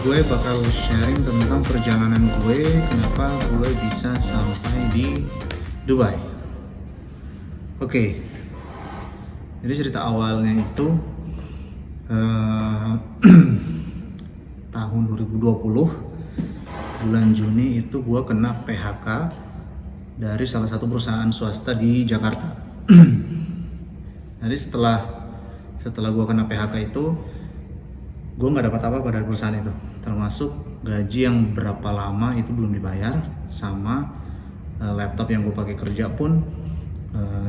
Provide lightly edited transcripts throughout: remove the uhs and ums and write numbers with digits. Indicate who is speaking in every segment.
Speaker 1: gue bakal sharing tentang perjalanan gue, kenapa gue bisa sampai di Dubai. Oke, jadi cerita awalnya itu tahun 2020 bulan Juni itu gue kena PHK dari salah satu perusahaan swasta di Jakarta. Jadi setelah gue kena PHK itu, gue nggak dapat apa-apa dari perusahaan itu, termasuk gaji yang berapa lama itu belum dibayar, sama laptop yang gue pakai kerja pun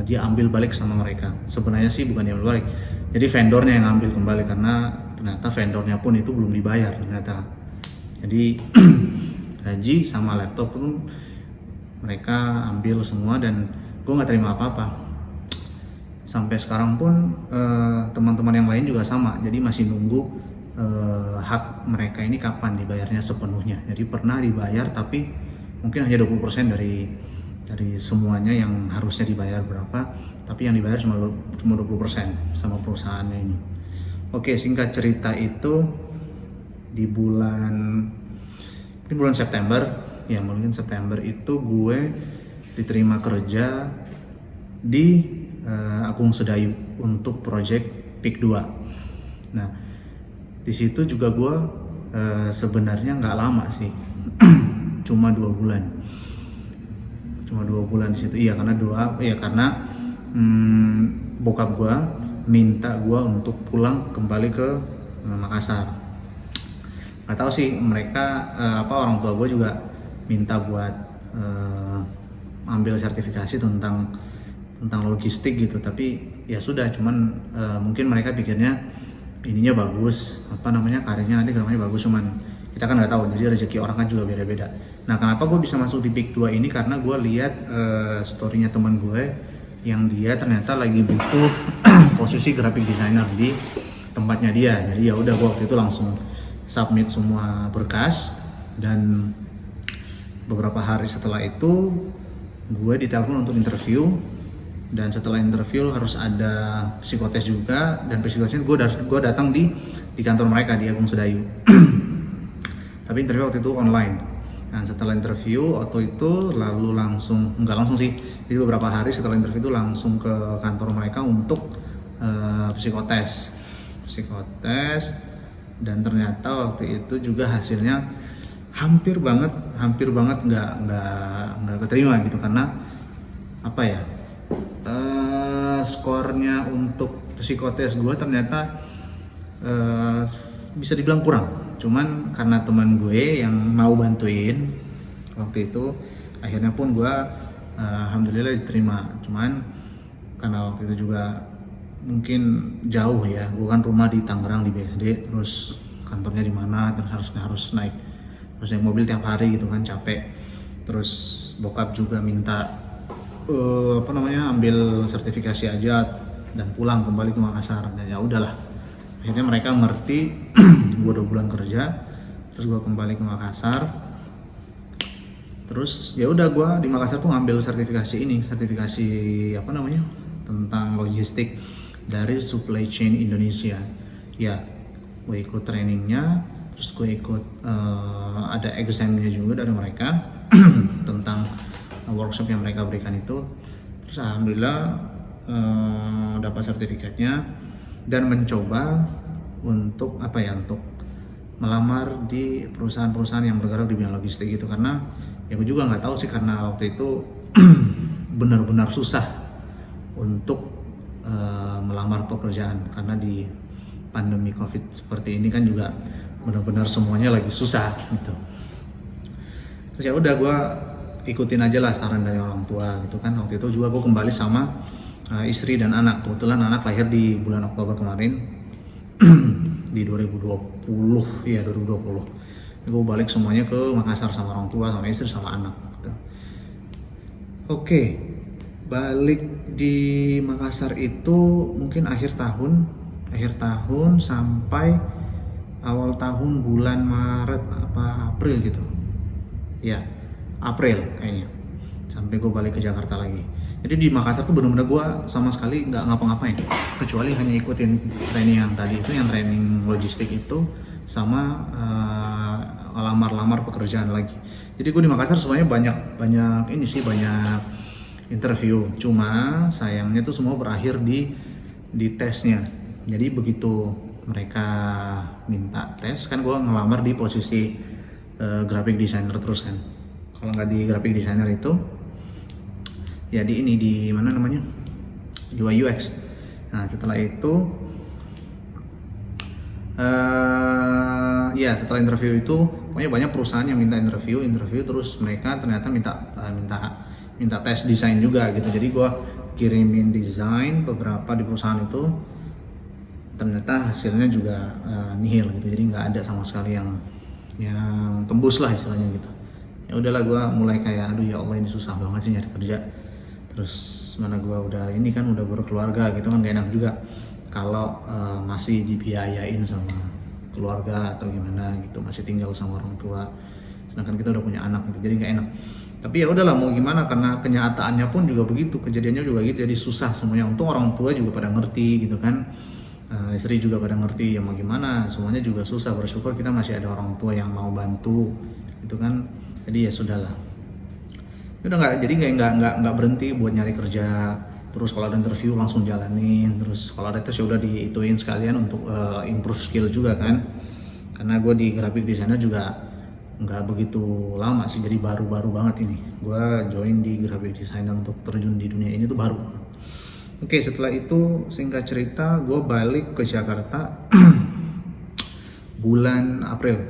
Speaker 1: dia ambil balik sama mereka. Sebenarnya sih bukan dia ambil balik, jadi vendornya yang ambil kembali, karena ternyata vendornya pun itu belum dibayar ternyata. Jadi gaji sama laptop pun mereka ambil semua dan gue nggak terima apa-apa. Sampai sekarang pun teman-teman yang lain juga sama, jadi masih nunggu hak mereka ini kapan dibayarnya sepenuhnya. Jadi pernah dibayar tapi mungkin hanya 20% dari semuanya yang harusnya dibayar berapa, tapi yang dibayar cuma 20% sama perusahaannya ini. Oke, singkat cerita itu di bulan September, ya mungkin September itu gue diterima kerja di Agung Sedayu untuk project PIK 2. Nah, di situ juga gue sebenarnya nggak lama sih, cuma 2 bulan. Cuma 2 bulan di situ. Iya, karena bokap gue minta gue untuk pulang kembali ke Makassar. Gak tahu sih mereka orang tua gue juga minta buat ambil sertifikasi tentang logistik gitu, tapi ya sudah, cuman mungkin mereka pikirnya ininya bagus, karirnya nanti kedepannya bagus, cuman kita kan nggak tahu, jadi rezeki orang kan juga beda-beda. Nah, kenapa gue bisa masuk di PIK 2 ini, karena gue lihat storynya teman gue yang dia ternyata lagi butuh posisi graphic designer di tempatnya dia. Jadi ya udah, gue waktu itu langsung submit semua berkas, dan beberapa hari setelah itu gue ditelepon untuk interview. Dan setelah interview harus ada psikotes juga, dan psikotesnya gue datang di kantor mereka di Agung Sedayu. Tapi interview waktu itu online. Dan setelah interview waktu itu nggak langsung sih, jadi beberapa hari setelah interview itu langsung ke kantor mereka untuk psikotes. Dan ternyata waktu itu juga hasilnya hampir banget nggak keterima gitu, karena skornya untuk psikotes gue ternyata bisa dibilang kurang. Cuman karena teman gue yang mau bantuin waktu itu, akhirnya pun gue alhamdulillah diterima. Cuman karena waktu itu juga mungkin jauh ya, gue kan rumah di Tangerang di BSD, terus kantornya di mana, terus harus naik mobil tiap hari gitu kan, capek. Terus bokap juga minta ambil sertifikasi aja dan pulang kembali ke Makassar. Dan ya udahlah, akhirnya mereka ngerti. Gue 2 bulan kerja, terus gue kembali ke Makassar. Terus ya udah, gue di Makassar tuh ngambil sertifikasi tentang logistik dari Supply Chain Indonesia. Ya, gue ikut trainingnya, terus gue ikut ada examnya juga dari mereka tentang workshop yang mereka berikan itu. Terus alhamdulillah dapat sertifikatnya, dan mencoba untuk melamar di perusahaan-perusahaan yang bergerak di bidang logistik gitu. Karena ya gue juga nggak tahu sih, karena waktu itu benar-benar susah untuk melamar pekerjaan, karena di pandemi COVID seperti ini kan juga benar-benar semuanya lagi susah gitu. Terus ya udah, gue ikutin aja lah saran dari orang tua gitu kan. Waktu itu juga gue kembali sama istri dan anak. Kebetulan anak lahir di bulan Oktober kemarin di 2020. Gue balik semuanya ke Makassar sama orang tua, sama istri, sama anak gitu. Oke, balik di Makassar itu mungkin akhir tahun sampai awal tahun bulan Maret April gitu ya, April kayaknya, sampai gue balik ke Jakarta lagi. Jadi di Makassar tuh benar-benar gue sama sekali nggak ngapa-ngapain, kecuali hanya ikutin training yang tadi itu, yang training logistik itu, sama lamar-lamar pekerjaan lagi. Jadi gue di Makassar sebenarnya banyak ini sih, banyak interview, cuma sayangnya tuh semua berakhir di tesnya. Jadi begitu mereka minta tes, kan gue ngelamar di posisi graphic designer terus kan. Kalau nggak di graphic designer itu ya di ini, di mana namanya, UI UX. Nah setelah itu ya setelah interview itu pokoknya banyak perusahaan yang minta interview terus mereka ternyata minta tes desain juga gitu. Jadi gue kirimin desain beberapa di perusahaan itu, ternyata hasilnya juga nihil gitu. Jadi nggak ada sama sekali yang tembus lah istilahnya gitu. Ya udahlah, gue mulai kayak aduh ya Allah, ini susah banget sih nyari kerja. Terus mana gue udah ini kan udah berkeluarga gitu kan, gak enak juga kalau masih dibiayain sama keluarga atau gimana gitu, masih tinggal sama orang tua sedangkan kita udah punya anak gitu, jadi gak enak. Tapi ya udahlah, mau gimana, karena kenyataannya pun juga begitu, kejadiannya juga gitu, jadi susah semuanya. Untung orang tua juga pada ngerti gitu kan, istri juga pada ngerti, ya mau gimana, semuanya juga susah. Bersyukur kita masih ada orang tua yang mau bantu gitu kan, jadi ya sudahlah. Udah nggak berhenti buat nyari kerja. Terus kalau ada interview langsung jalanin, terus kalau ada tes ya udah diituin sekalian untuk improve skill juga kan. Karena gue di graphic designer juga nggak begitu lama sih, jadi baru-baru banget ini gue join di graphic designer, untuk terjun di dunia ini tuh baru. Oke, setelah itu singkat cerita gue balik ke Jakarta bulan April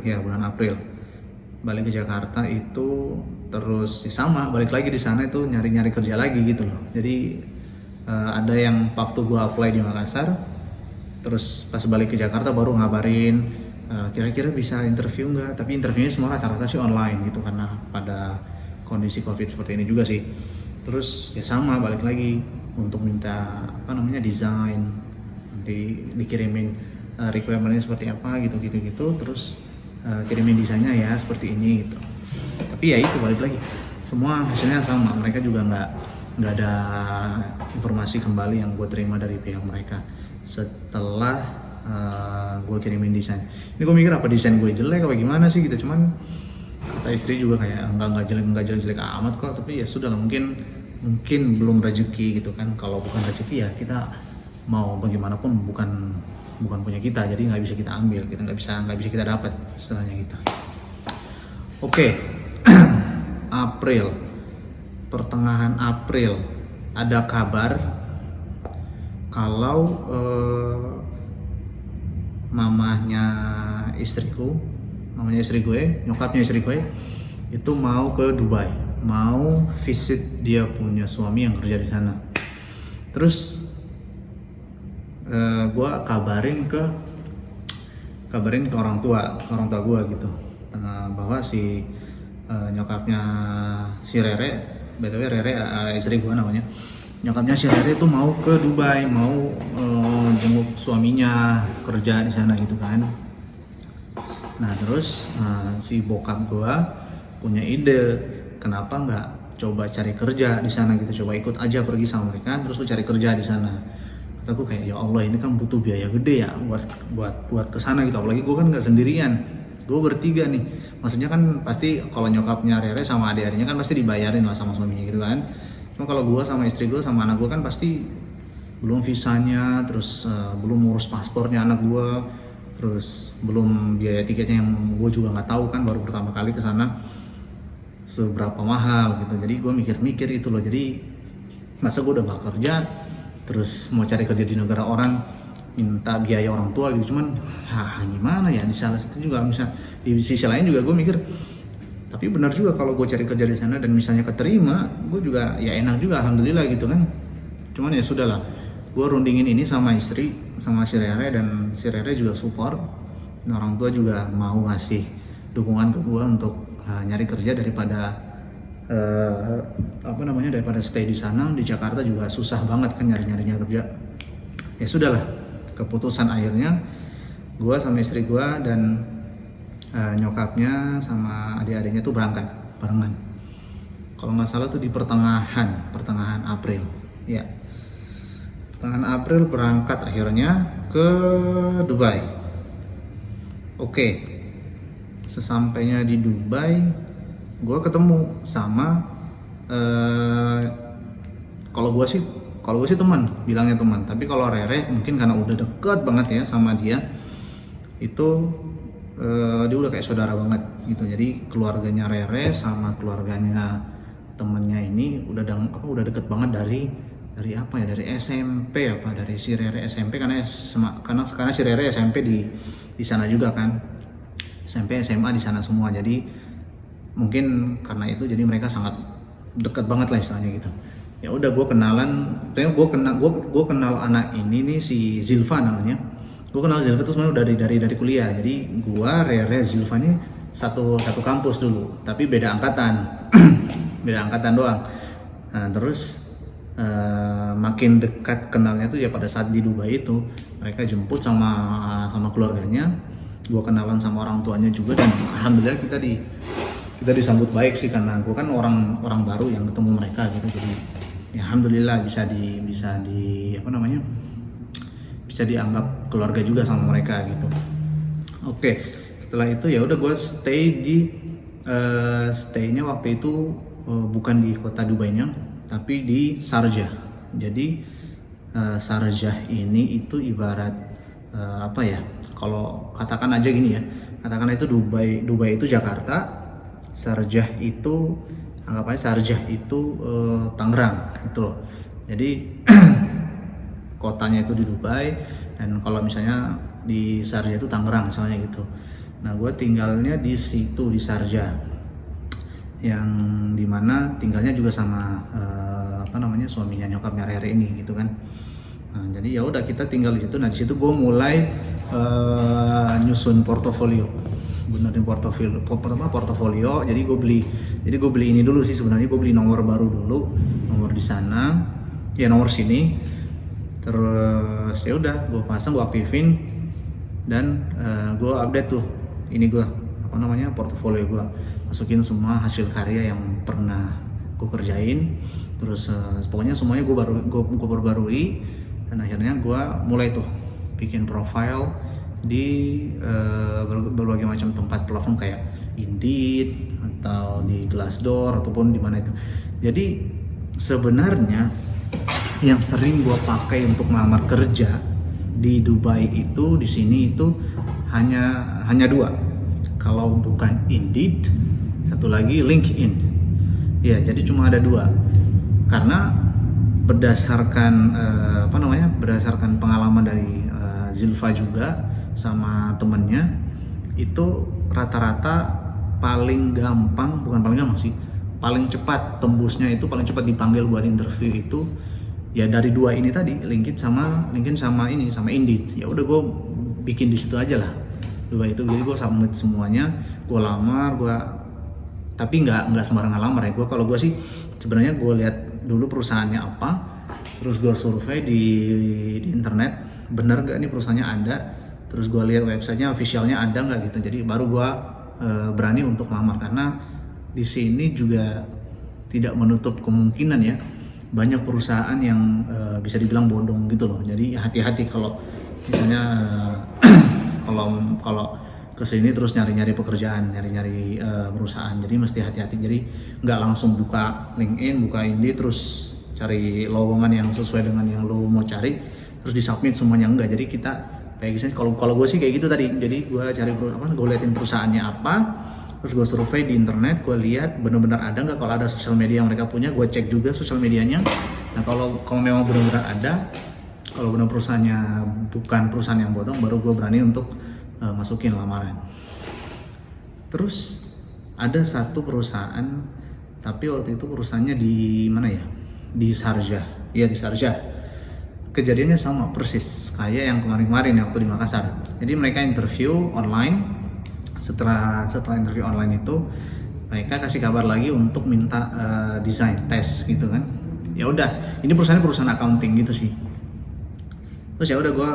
Speaker 1: balik ke Jakarta itu. Terus ya sama, balik lagi di sana itu nyari kerja lagi gitu loh. Jadi ada yang waktu gue apply di Makassar, terus pas balik ke Jakarta baru ngabarin kira-kira bisa interview nggak. Tapi interviewnya semua rata-rata sih online gitu, karena pada kondisi COVID seperti ini juga sih. Terus ya sama, balik lagi untuk minta desain, nanti dikirimin requirementnya seperti apa gitu. Terus kirimin desainnya ya seperti ini gitu. Tapi ya itu, balik lagi semua hasilnya sama, mereka juga nggak ada informasi kembali yang gue terima dari pihak mereka setelah gue kirimin desain. Ini gue mikir apa desain gue jelek apa gimana sih gitu, cuman kata istri juga kayak enggak jelek amat kok. Tapi ya sudah lah, mungkin belum rezeki gitu kan. Kalau bukan rezeki ya kita mau bagaimanapun bukan punya kita, jadi nggak bisa kita ambil, kita nggak bisa kita dapat istilahnya gitu. Oke. Pertengahan April ada kabar kalau nyokapnya istri gue itu mau ke Dubai, mau visit dia punya suami yang kerja di sana. Terus gue kabarin ke orang tua gue gitu, bahwa si nyokapnya si Rere, btw Rere istri gue namanya, nyokapnya si Rere itu mau ke Dubai, mau jenguk suaminya kerja di sana gitu kan. Nah terus si bokap gue punya ide, kenapa nggak coba cari kerja di sana gitu, coba ikut aja pergi sama mereka, terus lu cari kerja di sana. Kataku kayak ya Allah, ini kan butuh biaya gede ya buat kesana gitu, apalagi gue kan nggak sendirian, gue bertiga nih. Maksudnya kan pasti kalau nyokapnya Rere sama adik-adiknya kan pasti dibayarin lah sama suaminya gitu kan. Cuma kalau gue sama istri gue sama anak gue kan pasti belum visanya, terus belum ngurus paspornya anak gue, terus belum biaya tiketnya yang gue juga nggak tahu kan, baru pertama kali ke sana seberapa mahal gitu. Jadi gue mikir itu loh, jadi masa gue udah nggak kerja terus mau cari kerja di negara orang minta biaya orang tua gitu. Cuman gimana ya, di salah satu juga bisa, di sisi lain juga gue mikir tapi benar juga kalau gue cari kerja di sana dan misalnya keterima, gue juga ya enak juga, alhamdulillah gitu kan. Cuman ya sudahlah, gue rundingin ini sama istri, sama si Rere, dan si Rere juga support, dan orang tua juga mau ngasih dukungan ke gue untuk nyari kerja daripada daripada stay di sana. Di Jakarta juga susah banget kan nyari kerja. Ya sudahlah, keputusan akhirnya gue sama istri gue dan nyokapnya sama adik-adiknya tuh berangkat barengan. Kalau nggak salah tuh di pertengahan April, ya. Pertengahan April berangkat akhirnya ke Dubai. Oke, sesampainya di Dubai, gue ketemu sama kalau gue sih teman, bilangnya teman. Tapi kalau Rere mungkin karena udah deket banget ya sama dia, itu dia udah kayak saudara banget gitu. Jadi keluarganya Rere sama keluarganya temennya ini udah deket banget dari apa ya, dari SMP apa, dari si Rere SMP karena si Rere SMP di sana juga kan, SMP SMA di sana semua. Jadi mungkin karena itu jadi mereka sangat dekat banget lah istilahnya gitu. Ya udah gue kenal anak ini nih, si Zilfa namanya. Gue kenal Zilfa tuh sebenarnya udah dari kuliah. Jadi gue Rere Zilfa ini satu kampus dulu, tapi beda angkatan. Beda angkatan doang. Nah, terus makin dekat kenalnya tuh ya pada saat di Dubai itu. Mereka jemput sama keluarganya. Gue kenalan sama orang tuanya juga, dan alhamdulillah kita disambut baik sih, karena gue kan orang baru yang ketemu mereka gitu. Jadi ya alhamdulillah bisa dianggap keluarga juga sama mereka gitu. Oke, setelah itu ya udah gue stay-nya waktu itu bukan di kota Dubai-nya, tapi di Sharjah. Jadi Sharjah ini itu ibarat apa ya? Kalau katakan aja gini ya, katakan itu Dubai itu Jakarta, Sharjah itu anggap aja Sharjah itu Tangerang gitu loh. Jadi kotanya itu di Dubai, dan kalau misalnya di Sharjah itu Tangerang misalnya gitu. Nah, gue tinggalnya di situ di Sharjah, yang dimana tinggalnya juga sama suaminya nyokapnya Rere ini gitu kan. Nah, jadi ya udah kita tinggal di situ. Nah, di situ gue mulai nyusun portofolio, benerin portofolio. Jadi gue beli ini dulu sih sebenarnya. Gue beli nomor baru dulu, nomor di sana, ya nomor sini. Terus ya udah gue pasang, gue aktifin, dan gue update tuh portofolio gue, masukin semua hasil karya yang pernah gue kerjain. Terus pokoknya semuanya gue perbarui, dan akhirnya gue mulai tuh bikin profile di berbagai macam tempat platform kayak Indeed atau di Glassdoor ataupun di mana itu. Jadi sebenarnya yang sering gue pakai untuk melamar kerja di Dubai itu, di sini itu hanya dua. Kalau bukan Indeed, satu lagi LinkedIn. Ya, jadi cuma ada dua. Karena berdasarkan berdasarkan pengalaman dari Zilfa juga sama temennya, itu rata-rata paling cepat tembusnya itu, paling cepat dipanggil buat interview itu ya dari dua ini tadi, LinkedIn sama Indeed. Ya udah gue bikin di situ aja lah dua itu. Jadi gue submit semuanya, gue lamar, tapi nggak sembarangan lamar ya. Kalau gue sih sebenarnya gue lihat dulu perusahaannya apa, terus gue survei di internet, bener nggak nih perusahaannya ada, terus gue lihat websitenya officialnya ada nggak gitu. Jadi baru gue berani untuk lamar, karena di sini juga tidak menutup kemungkinan ya, banyak perusahaan yang bisa dibilang bodong gitu loh. Jadi hati-hati kalau misalnya kalau kesini terus nyari-nyari pekerjaan, nyari-nyari perusahaan. Jadi mesti hati-hati. Jadi nggak langsung buka LinkedIn, buka Indeed, terus cari lowongan yang sesuai dengan yang lo mau cari, terus disubmit semuanya. Enggak. Jadi kita kayak gitu. Kalau gue sih kayak gitu tadi. Jadi gue cari gue liatin perusahaannya apa, terus gue survei di internet, gue lihat benar-benar ada nggak. Kalau ada sosial media yang mereka punya, gue cek juga sosial medianya. Nah, kalau memang benar-benar ada, kalau benar perusahaannya bukan perusahaan yang bodong, baru gue berani untuk masukin lamaran. Terus ada satu perusahaan, tapi waktu itu perusahaannya di mana ya? Di Sharjah. Iya, di Sharjah. Kejadiannya sama persis kayak yang kemarin-kemarin ya, waktu di Makassar. Jadi mereka interview online. Setelah interview online itu, mereka kasih kabar lagi untuk minta desain tes gitu kan. Ya udah, ini perusahaan accounting gitu sih. Terus ya udah gue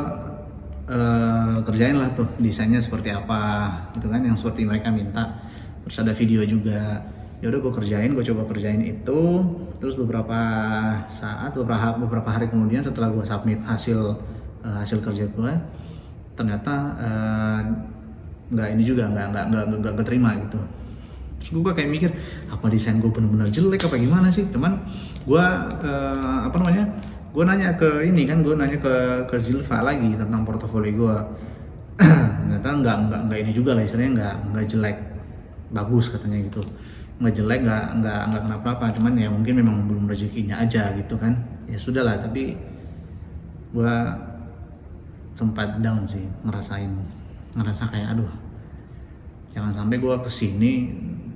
Speaker 1: kerjain lah tuh desainnya seperti apa gitu kan, yang seperti mereka minta. Terus ada video juga. Ya udah gue coba kerjain itu. Terus beberapa hari kemudian, setelah gue submit hasil kerja gue, ternyata nggak ini juga nggak keterima gitu. Terus gue kayak mikir apa desain gue bener-bener jelek apa gimana sih, cuman gue gue nanya ke ini kan, gue nanya ke Zilva lagi tentang portofolio gue. Ternyata nggak ini juga lah, istilahnya nggak jelek, bagus katanya gitu, nggak jelek, nggak kenapa-napa, cuman ya mungkin memang belum rezekinya aja gitu kan. Ya sudahlah, tapi gue sempat down sih, ngerasa kayak aduh, jangan sampai gue kesini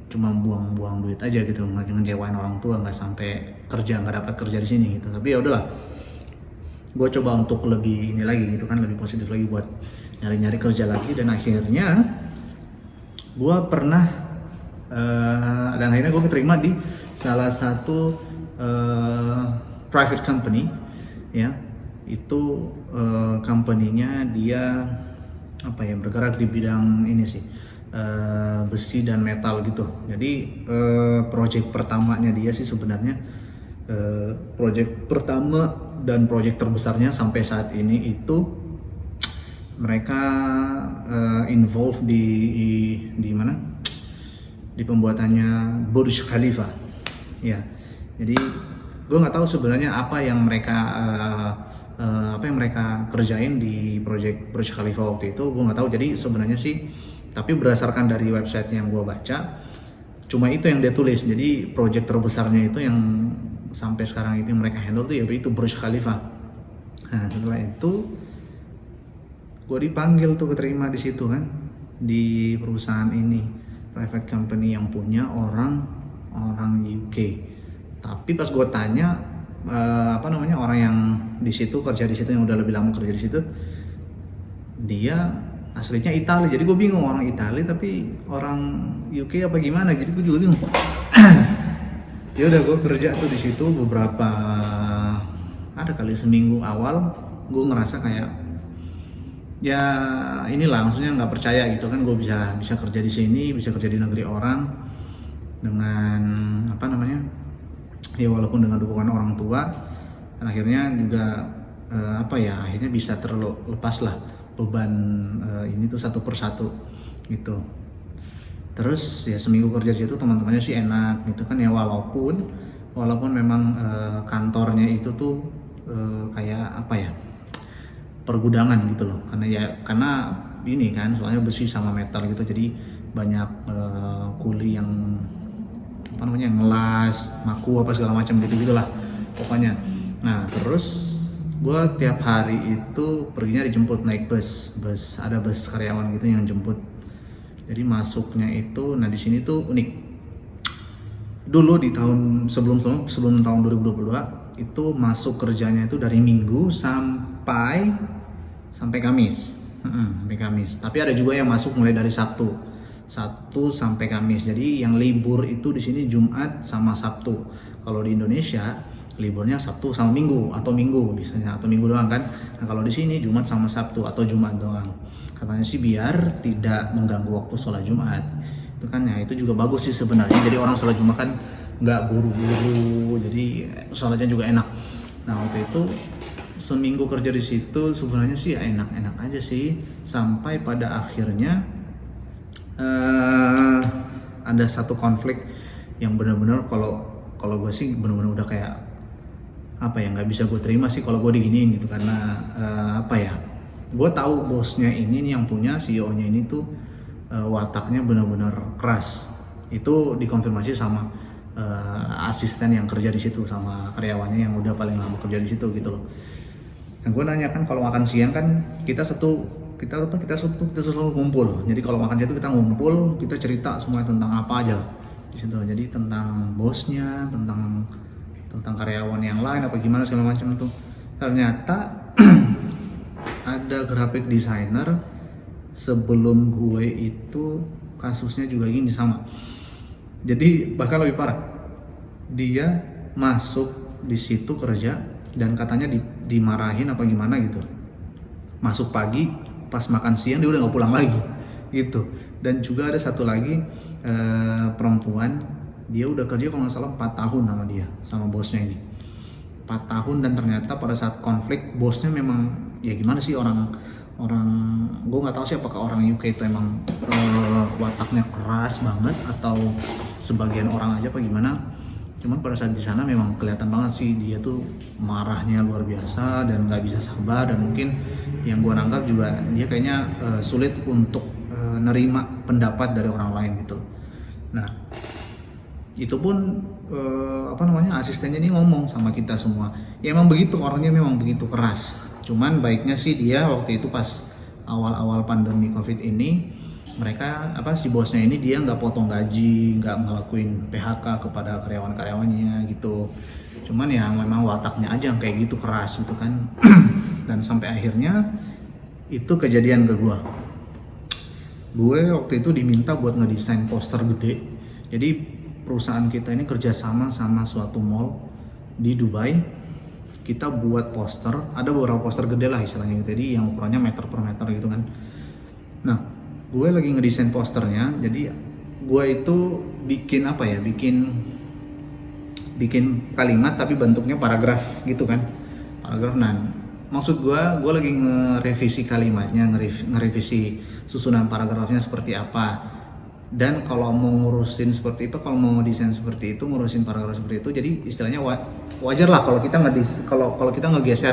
Speaker 1: cuma buang-buang duit aja gitu, ngecewain orang tua, nggak sampai kerja, nggak dapat kerja di sini gitu. Tapi ya udahlah, gue coba untuk lebih ini lagi gitu kan, lebih positif lagi buat nyari-nyari kerja lagi. Dan akhirnya gue pernah dan akhirnya gue keterima di salah satu private company ya. Itu company-nya dia apa ya, bergerak di bidang ini sih, besi dan metal gitu. Jadi project pertamanya dia sih sebenarnya project pertama dan project terbesarnya sampai saat ini itu mereka involved di mana? Di pembuatannya Burj Khalifa. Ya. Jadi gue nggak tahu sebenarnya apa yang mereka kerjain di project Burj Khalifa waktu itu, gue nggak tahu. Jadi sebenarnya sih, tapi berdasarkan dari website yang gue baca, cuma itu yang dia tulis. Jadi project terbesarnya itu yang sampai sekarang itu yang mereka handle tuh yaitu Burj Khalifa. Nah setelah itu gue dipanggil tuh, keterima di situ kan, di perusahaan ini, private company yang punya orang UK. Tapi pas gue tanya orang yang di situ, kerja di situ, yang udah lebih lama kerja di situ, dia aslinya Italia. Jadi gue bingung, orang Italia tapi orang UK apa gimana, jadi gue juga bingung. Ya udah, gue kerja tuh di situ beberapa, ada kali seminggu awal gue ngerasa kayak ya inilah, maksudnya nggak percaya gitu kan, gue bisa kerja di sini, bisa kerja di negeri orang dengan ya walaupun dengan dukungan orang tua. Dan akhirnya juga akhirnya bisa terlepas lah beban ini tuh satu persatu gitu. Terus ya seminggu kerja di situ teman-temannya sih enak gitu kan ya, walaupun memang kantornya itu tuh kayak apa ya, pergudangan gitu loh, karena ini kan soalnya besi sama metal gitu, jadi banyak kuli yang ngelas, maku apa segala macam gitu gitulah pokoknya. Nah terus gue tiap hari itu perginya dijemput naik bus, ada bus karyawan gitu yang jemput. Jadi masuknya itu, nah di sini tuh unik. Dulu di tahun sebelum tahun 2022 itu masuk kerjanya itu dari Minggu sampai Kamis. Sampai Kamis. Tapi ada juga yang masuk mulai dari Sabtu sampai Kamis. Jadi yang libur itu di sini Jumat sama Sabtu. Kalau di Indonesia liburnya Sabtu sama Minggu atau Minggu biasanya, atau Minggu doang kan. Nah kalau di sini Jumat sama Sabtu atau Jumat doang. Katanya sih biar tidak mengganggu waktu sholat Jumat. Itu kan ya, itu juga bagus sih sebenarnya. Jadi orang sholat Jumat kan nggak buru-buru, jadi sholatnya juga enak. Nah waktu itu seminggu kerja di situ sebenarnya sih ya enak-enak aja sih, sampai pada akhirnya ada satu konflik yang benar-benar kalau gue sih benar-benar udah kayak apa ya, nggak bisa gue terima sih kalau gue diginiin gitu. Karena gue tahu bosnya ini nih, yang punya CEO-nya ini tuh wataknya benar-benar keras. Itu dikonfirmasi sama asisten yang kerja di situ, sama karyawannya yang udah paling lama kerja di situ gitu loh. Dan gue nanya kan, kalau makan siang kan kita selalu ngumpul. Jadi kalau makan siang itu kita ngumpul, kita cerita semua tentang apa aja di situ. Jadi tentang bosnya, tentang karyawan yang lain apa gimana segala macam itu. Ternyata ada graphic designer sebelum gue itu kasusnya juga gini sama. Jadi bahkan lebih parah. Dia masuk di situ kerja dan katanya dimarahin apa gimana gitu. Masuk pagi, pas makan siang dia udah nggak pulang lagi gitu. Dan juga ada satu lagi perempuan, dia udah kerja kalau nggak salah 4 tahun sama bosnya ini. 4 tahun, dan ternyata pada saat konflik bosnya memang ya gimana sih, orang orang, gue nggak tahu sih apakah orang UK itu emang wataknya keras banget atau sebagian orang aja apa gimana. Cuman pada saat di sana memang kelihatan banget sih dia tuh marahnya luar biasa dan nggak bisa sabar, dan mungkin yang gue nangkap juga dia kayaknya sulit untuk nerima pendapat dari orang lain gitu. Nah itu pun asistennya ini ngomong sama kita semua, ya emang begitu, orangnya memang begitu keras. Cuman baiknya sih dia waktu itu pas awal-awal pandemi COVID ini, mereka si bosnya ini dia nggak potong gaji, nggak ngelakuin PHK kepada karyawan-karyawannya gitu. Cuman ya memang wataknya aja yang kayak gitu, keras gitu kan. Dan sampai akhirnya itu kejadian ke gue waktu itu diminta buat ngedesain poster gede. Jadi perusahaan kita ini kerjasama sama suatu mall di Dubai. Kita buat poster, ada beberapa poster gede lah istilahnya gitu, jadi yang ukurannya meter per meter gitu kan. Nah, gue lagi ngedesain posternya, jadi gue itu bikin bikin kalimat tapi bentuknya paragraf gitu kan, paragraf. Nah, maksud gue lagi ngerevisi kalimatnya, ngerevisi susunan paragrafnya seperti apa. Dan kalau mau ngurusin seperti itu, kalau mau desain seperti itu, ngurusin paragraf seperti itu, jadi istilahnya wajar lah kalau kita kalau kita ngegeser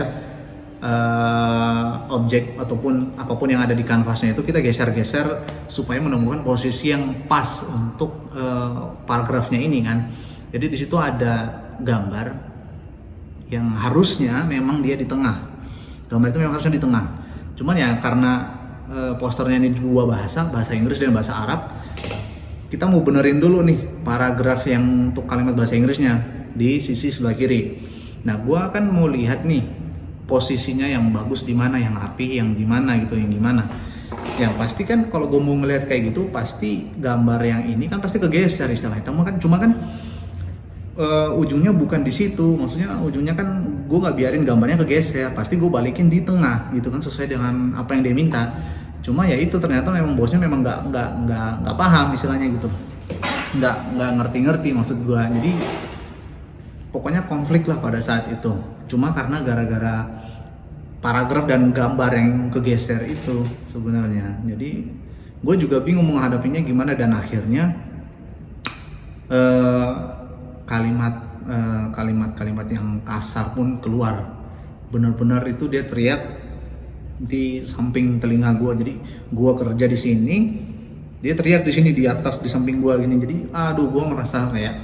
Speaker 1: objek ataupun apapun yang ada di kanvasnya itu, kita geser-geser supaya menemukan posisi yang pas untuk paragrafnya ini kan. Jadi di situ ada gambar yang harusnya memang dia di tengah. Gambar itu memang harusnya di tengah. Cuman ya karena posternya ini dua bahasa Inggris dan bahasa Arab, kita mau benerin dulu nih paragraf yang untuk kalimat bahasa Inggrisnya di sisi sebelah kiri. Nah, gua kan mau lihat nih posisinya yang bagus di mana, yang rapi yang di mana gitu, yang gimana. Yang pasti kan kalau gue mau ngelihat kayak gitu, pasti gambar yang ini kan pasti kegeser istilahnya. Cuma kan ujungnya bukan di situ, maksudnya ujungnya kan gue nggak biarin gambarnya kegeser, pasti gue balikin di tengah gitu kan, sesuai dengan apa yang dia minta. Cuma ya itu ternyata memang bosnya memang nggak paham istilahnya gitu, nggak ngerti maksud gue. Jadi pokoknya konflik lah pada saat itu, cuma karena gara-gara paragraf dan gambar yang kegeser itu sebenarnya. Jadi gue juga bingung menghadapinya gimana, dan akhirnya kalimat-kalimat yang kasar pun keluar. Benar-benar itu dia teriak di samping telinga gue. Jadi gue kerja di sini, dia teriak di sini di atas di samping gue gini. Jadi aduh, gue merasa kayak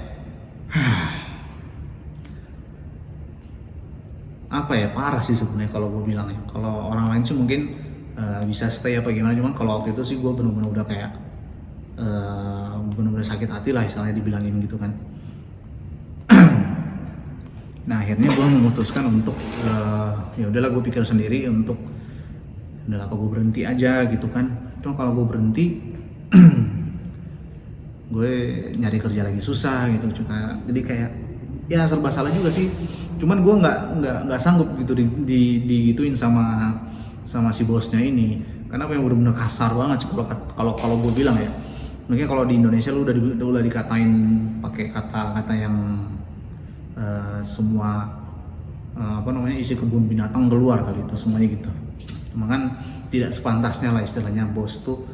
Speaker 1: apa ya, parah sih sebenarnya kalau gue bilang ya. Kalau orang lain sih mungkin bisa stay apa gimana, cuman kalau waktu itu sih gue benar-benar udah kayak benar-benar sakit hati lah istilahnya dibilangin gitu kan. Nah akhirnya gue memutuskan untuk ya udahlah, gue pikir sendiri untuk udahlah apa gue berhenti aja gitu kan. Cuma kalau gue berhenti gue nyari kerja lagi susah gitu. Cuma jadi kayak ya serba salah juga sih. Cuman gue nggak sanggup gitu digituin sama si bosnya ini, karena yang benar-benar kasar banget sih kalau gue bilang ya. Mungkin kalau di Indonesia lu udah dikatain pakai kata-kata yang semua isi kebun binatang keluar kali itu semuanya gitu. Cuma kan tidak sepantasnya lah istilahnya bos tuh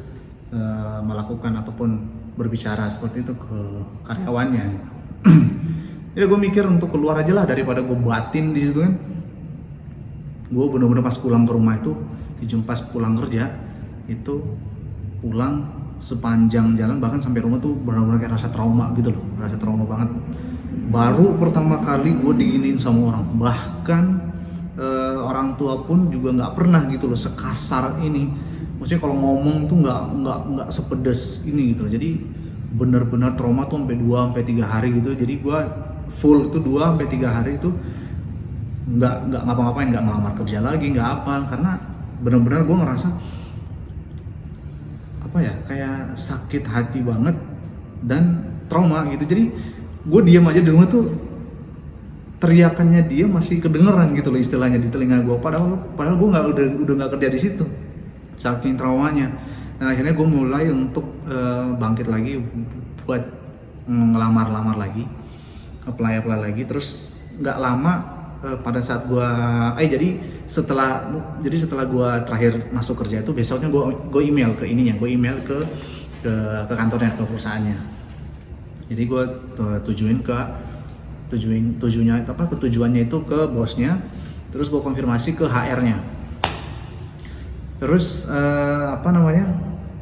Speaker 1: melakukan ataupun berbicara seperti itu ke karyawannya gitu. Jadi gue mikir untuk keluar aja lah daripada gue batin di situ kan. Gue bener-bener pas pulang ke rumah itu, pas pulang kerja itu, pulang sepanjang jalan bahkan sampai rumah tuh benar-benar kayak rasa trauma gitu loh, rasa trauma banget. Baru pertama kali gue diginiin sama orang, bahkan orang tua pun juga nggak pernah gitu loh sekasar ini. Maksudnya kalau ngomong tuh nggak sepedes ini gitu loh. Jadi bener-bener trauma tuh sampai 2-3 hari gitu. Jadi gue full itu 2-3 hari itu nggak ngapa-ngapain, nggak ngelamar kerja lagi, nggak apa, karena bener-bener gue ngerasa apa ya, kayak sakit hati banget dan trauma gitu. Jadi gue diam aja di rumah tuh, teriakannya dia masih kedengeran gitu loh istilahnya di telinga gue, padahal gue udah nggak kerja di situ, saking traumanya. Dan akhirnya gue mulai untuk bangkit lagi buat ngelamar lagi, apply lagi. Terus nggak lama pada saat gua jadi setelah gua terakhir masuk kerja itu besoknya gua email ke ininya, gua email ke kantornya, ke perusahaannya. Jadi gua tujuannya itu ke bosnya, terus gua konfirmasi ke HR-nya. Terus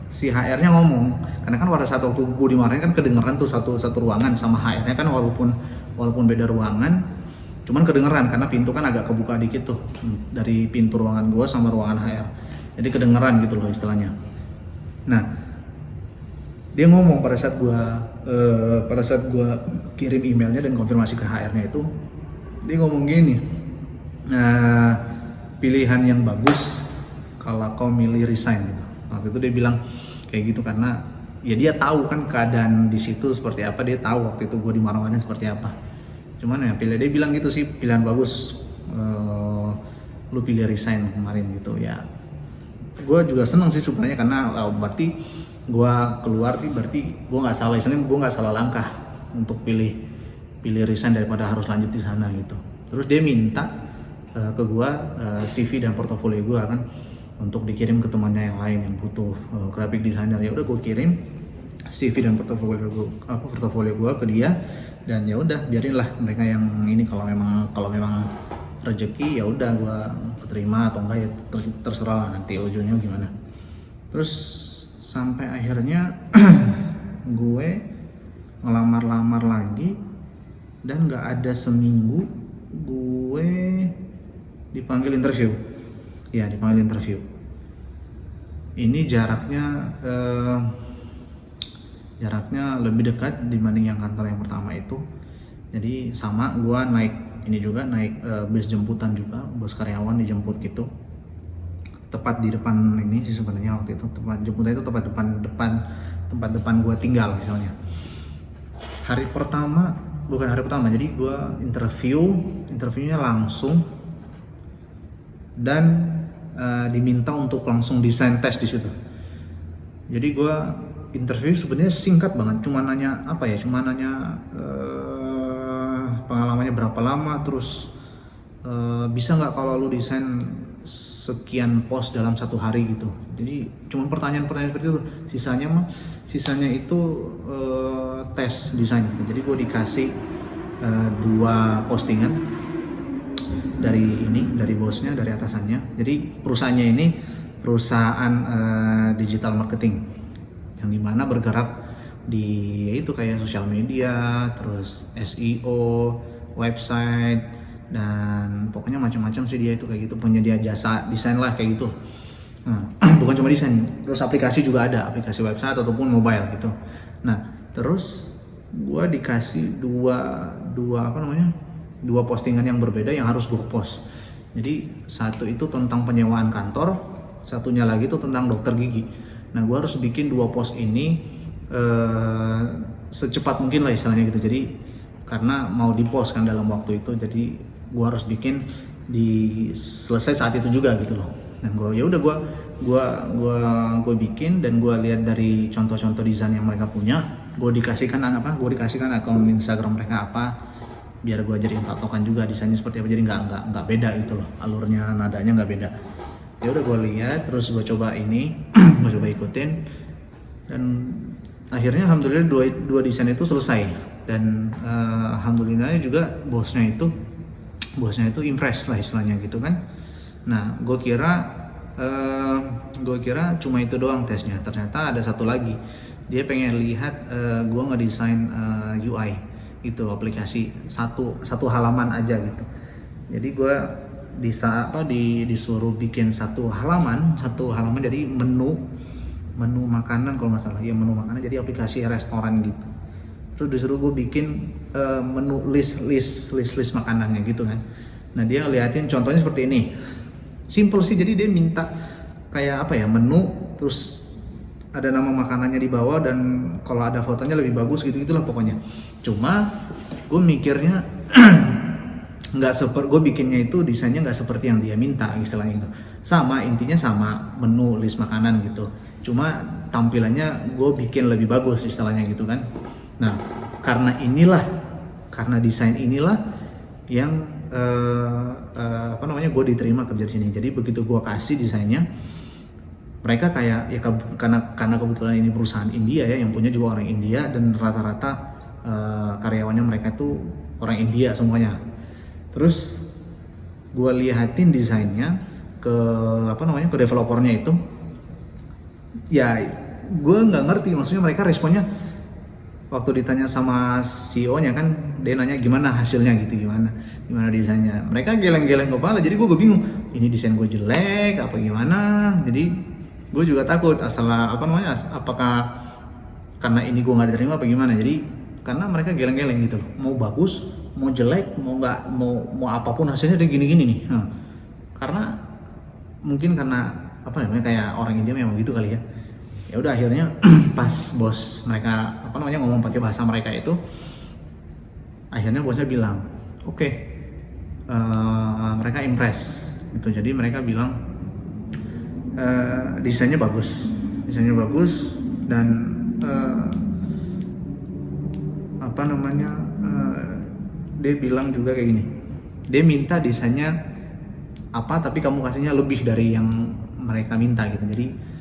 Speaker 1: si HR-nya ngomong, karena kan pada saat waktu gue dimarahin kan kedengeran tuh satu ruangan sama HR-nya kan, walaupun beda ruangan, cuman kedengeran karena pintu kan agak kebuka dikit tuh dari pintu ruangan gue sama ruangan HR, jadi kedengeran gitu loh istilahnya. Nah, dia ngomong pada saat gue kirim emailnya dan konfirmasi ke HR-nya itu, dia ngomong gini, pilihan yang bagus kalau kau milih resign gitu. Waktu itu dia bilang kayak gitu karena ya dia tahu kan keadaan di situ seperti apa, dia tahu waktu itu gue dimarah-marahin seperti apa. Cuman ya dia bilang gitu sih, pilihan bagus, lu pilih resign kemarin gitu ya. Gue juga seneng sih sebenarnya karena berarti gue keluar berarti gue nggak salah, istilahnya gue nggak salah langkah untuk pilih resign daripada harus lanjut di sana gitu. Terus dia minta ke gue CV dan portofolio gue kan untuk dikirim ke temannya yang lain yang butuh graphic designer. Ya udah gue kirim CV dan portofolio gue ke dia, dan ya udah biarinlah mereka yang ini, kalau memang rezeki ya udah gue keterima atau enggak ya terserah nanti ujungnya gimana. Terus sampai akhirnya gue ngelamar lagi dan nggak ada seminggu gue dipanggil interview. Ya, dipanggil interview. Ini jaraknya lebih dekat dibanding yang kantor yang pertama itu. Jadi sama, gua naik bus jemputan juga, bus karyawan dijemput gitu. Tepat di depan ini sih sebenarnya waktu itu. Tempat jemputan itu tempat depan gua tinggal misalnya. Bukan hari pertama. Jadi gua interviewnya langsung dan diminta untuk langsung desain tes di situ. Jadi gue interview sebenarnya singkat banget, cuma nanya pengalamannya berapa lama, terus bisa nggak kalau lu desain sekian post dalam satu hari gitu. Jadi cuma pertanyaan-pertanyaan seperti itu. Sisanya itu tes desain gitu. Jadi gue dikasih 2 postingan dari bosnya, dari atasannya. Jadi perusahaannya ini perusahaan digital marketing yang dimana bergerak di itu kayak sosial media, terus SEO, website, dan pokoknya macam-macam sih dia itu kayak gitu, penyedia jasa desain lah kayak gitu. Nah, bukan cuma desain, terus aplikasi juga ada, aplikasi website ataupun mobile gitu. Nah, terus gua dikasih dua postingan yang berbeda yang harus gue post. Jadi satu itu tentang penyewaan kantor, satunya lagi itu tentang dokter gigi. Nah, gue harus bikin 2 post ini secepat mungkin lah istilahnya gitu. Jadi karena mau dipost kan dalam waktu itu, jadi gue harus bikin selesai saat itu juga gitu loh. Dan gue bikin, dan gue lihat dari contoh-contoh desain yang mereka punya, gue dikasihkan akun Instagram mereka apa, biar gue jadiin patokan juga desainnya seperti apa, jadi nggak beda gitu loh, alurnya, nadanya nggak beda. Ya udah gue lihat, terus gue coba gue coba ikutin, dan akhirnya alhamdulillah dua desain itu selesai, dan alhamdulillahnya juga bosnya itu impress lah istilahnya gitu kan. Nah, gue kira cuma itu doang tesnya, ternyata ada satu lagi, dia pengen lihat gue ngedesain UI itu aplikasi satu halaman aja gitu. Jadi gue disuruh bikin satu halaman jadi menu makanan kalau nggak salah ya, menu makanan jadi aplikasi restoran gitu. Terus disuruh gue bikin menu list makanannya gitu kan. Nah, dia ngeliatin contohnya seperti ini, simple sih. Jadi dia minta kayak menu, terus ada nama makanannya di bawah, dan kalau ada fotonya lebih bagus gitu-gitulah pokoknya. Cuma gue mikirnya gue bikinnya itu desainnya nggak seperti yang dia minta istilahnya gitu. Intinya sama menu list makanan gitu. Cuma tampilannya gue bikin lebih bagus istilahnya gitu kan. Nah, karena desain inilah yang gue diterima kerja di sini. Jadi begitu gue kasih desainnya, mereka kayak ya karena kebetulan ini perusahaan India ya, yang punya juga orang India, dan rata-rata karyawannya mereka tuh orang India semuanya. Terus gue liatin desainnya ke ke developernya itu, ya gue nggak ngerti, maksudnya mereka responnya waktu ditanya sama CEO-nya kan, dia nanya gimana hasilnya gitu, gimana desainnya, mereka geleng-geleng kepala. Jadi gue bingung, ini desain gue jelek apa gimana. Jadi gue juga takut apakah karena ini gue nggak diterima apa gimana. Jadi karena mereka geleng-geleng gitu loh, mau bagus mau jelek mau nggak mau apapun hasilnya dia gini-gini nih. Karena mungkin karena kayak orang India memang gitu kali ya. Ya udah, akhirnya pas bos mereka ngomong pakai bahasa mereka itu, akhirnya bosnya bilang oke, mereka impress gitu. Jadi mereka bilang desainnya bagus dan dia bilang juga kayak gini, dia minta desainnya tapi kamu kasihnya lebih dari yang mereka minta gitu. Jadi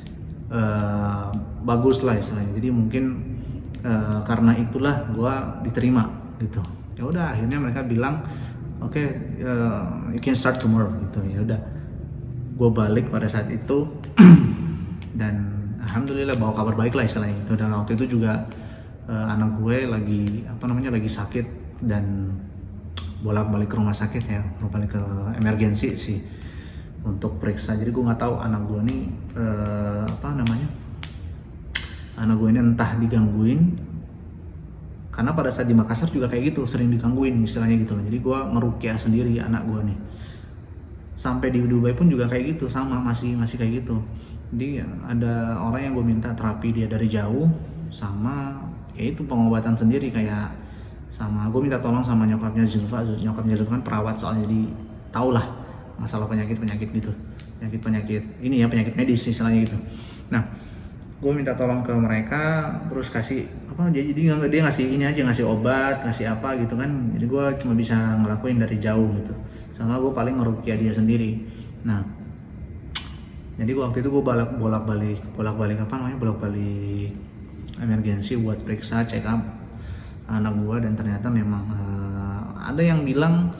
Speaker 1: bagus lah istilahnya. Jadi mungkin karena itulah gue diterima gitu. Ya udah, akhirnya mereka bilang oke, you can start tomorrow gitu. Ya udah, gue balik pada saat itu dan alhamdulillah bawa kabar baik lah istilahnya itu. Dan waktu itu juga anak gue lagi sakit dan bolak-balik ke rumah sakit ya, bolak-balik ke emergency sih untuk periksa. Jadi gue nggak tahu anak gue nih anak gue ini entah digangguin, karena pada saat di Makassar juga kayak gitu, sering digangguin istilahnya gitu loh. Jadi gue ngerukyah sendiri anak gue nih. Sampai di Dubai pun juga kayak gitu, sama masih kayak gitu. Jadi ada orang yang gue minta terapi dia dari jauh, sama yaitu pengobatan sendiri, kayak sama gue minta tolong sama nyokapnya Zilfa kan perawat, soalnya jadi tau lah masalah penyakit gitu, penyakit ini ya, penyakit medis istilahnya gitu. Nah, gue minta tolong ke mereka, terus kasih jadi dia ngasih obat, ngasih apa gitu kan. Jadi gue cuma bisa ngelakuin dari jauh gitu, sama gue paling ngerukyah dia sendiri. Nah, jadi waktu itu gue bolak-balik emergency buat periksa, check up anak gue, dan ternyata memang ada yang bilang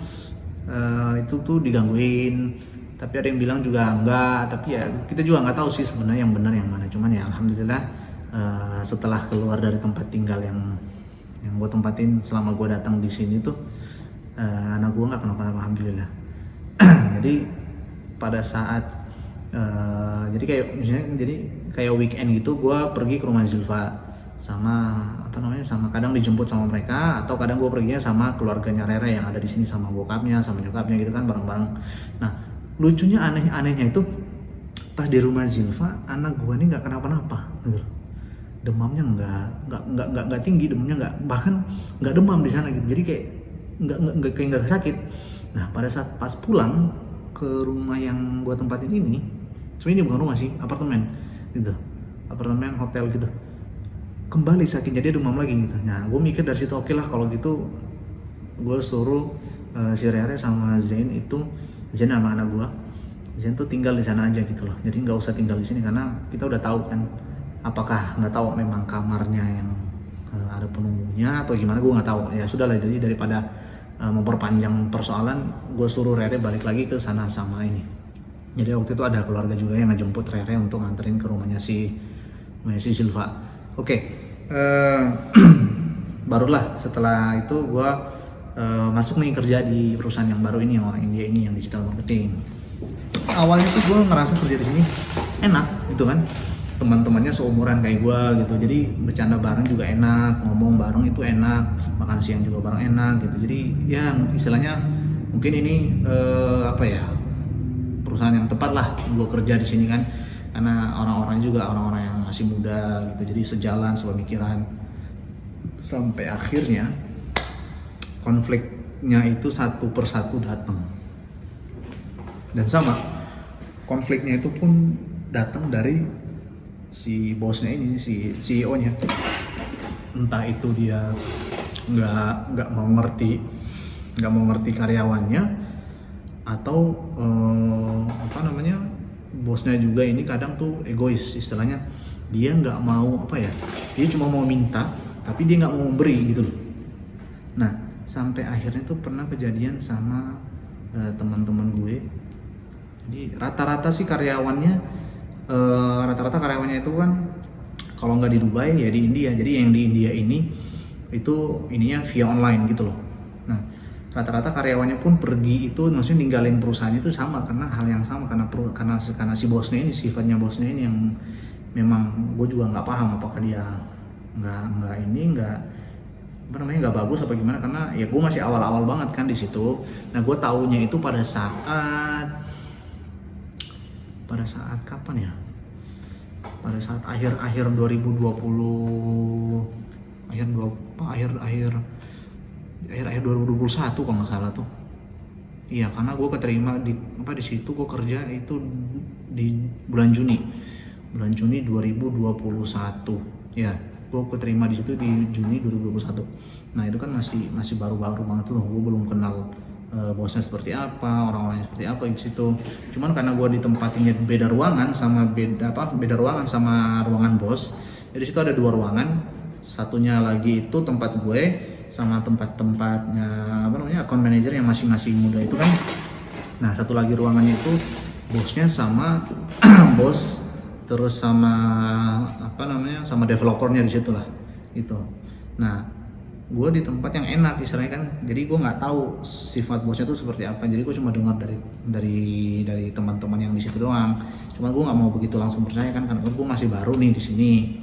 Speaker 1: itu tuh digangguin, tapi ada yang bilang juga enggak. Tapi ya kita juga nggak tahu sih sebenarnya yang benar yang mana. Cuman ya alhamdulillah setelah keluar dari tempat tinggal yang gue tempatin selama gue datang di sini tuh, anak gue nggak kenapa-napa alhamdulillah. Jadi pada saat jadi kayak weekend gitu, gue pergi ke rumah Zilfa sama kadang dijemput sama mereka, atau kadang gue perginya sama keluarganya Rere yang ada di sini, sama bokapnya sama nyokapnya gitu kan, bareng-bareng. Nah, lucunya anehnya itu pas di rumah Zilfa, anak gue ini nggak kenapa-napa gitu. Demamnya nggak tinggi, demamnya nggak, bahkan nggak demam di sana gitu. Jadi kayak nggak sakit. Nah, pada saat pas pulang ke rumah yang gue tempatin ini, sebenarnya bukan rumah sih, apartemen gitu, apartemen hotel gitu, kembali sakit, jadi demam lagi gitu. Nah, gue mikir dari situ, oke lah kalau gitu gue suruh si Rere sama Zain sama anak gue, Zain tuh tinggal di sana aja gitu loh. Jadi nggak usah tinggal di sini, karena kita udah tahu kan, apakah nggak tahu memang kamarnya yang ada penunggunya atau gimana, gue nggak tahu. Ya sudah lah, jadi daripada memperpanjang persoalan, gue suruh Rere balik lagi ke sana sama ini. Jadi waktu itu ada keluarga juga yang ngejemput Rere untuk nganterin ke rumahnya si Silva. Oke, barulah setelah itu gue masuk nih kerja di perusahaan yang baru ini, yang orang India ini, yang digital marketing. Awalnya sih gue ngerasa kerja di sini enak gitu kan, teman-temannya seumuran kayak gue gitu, jadi bercanda bareng juga enak, ngomong bareng itu enak, makan siang juga bareng enak gitu. Jadi ya istilahnya mungkin ini perusahaan yang tepat lah gue kerja di sini kan, karena orang-orang yang masih muda gitu, jadi sejalan sepemikiran. Sampai akhirnya konfliknya itu satu persatu datang, dan sama konfliknya itu pun datang dari si bosnya ini, si CEO-nya. Entah itu dia nggak mau ngerti nggak mau ngerti karyawannya, atau bosnya juga ini kadang tuh egois istilahnya. Dia nggak mau dia cuma mau minta tapi dia nggak mau memberi gitu loh. Nah sampai akhirnya tuh pernah kejadian sama teman-teman gue. Jadi rata-rata karyawannya itu kan kalau nggak di Dubai ya di India. Jadi yang di India ini itu ininya via online gitu loh. Nah rata-rata karyawannya pun pergi itu, maksudnya ninggalin perusahaan itu sama karena hal yang sama, karena si bosnya ini, sifatnya bosnya ini yang memang gue juga nggak paham apakah dia nggak bagus apa gimana, karena ya gue masih awal-awal banget kan di situ. Nah gue taunya itu pada saat kapan ya? Pada saat akhir 2020, akhir 2021 kalau nggak salah tuh. Iya, karena gue keterima di situ, gue kerja itu di bulan Juni 2021. Ya, gue keterima di situ di Juni 2021. Nah itu kan masih baru-baru banget tuh, gue belum kenal bosnya seperti apa, orang-orangnya seperti apa di situ. Cuman karena gue ditempatinnya beda ruangan sama ruangan bos. Jadi di situ ada 2 ruangan. Satunya lagi itu tempat gue sama tempatnya account manager yang masing-masing muda itu kan. Nah satu lagi ruangannya itu bosnya sama bos, terus sama sama developernya di situ lah itu. Nah gue di tempat yang enak istilahnya kan, jadi gue nggak tahu sifat bosnya tuh seperti apa. Jadi gue cuma dengar dari teman-teman yang di situ doang. Cuman gue nggak mau begitu langsung percaya kan, karena gue masih baru nih di sini.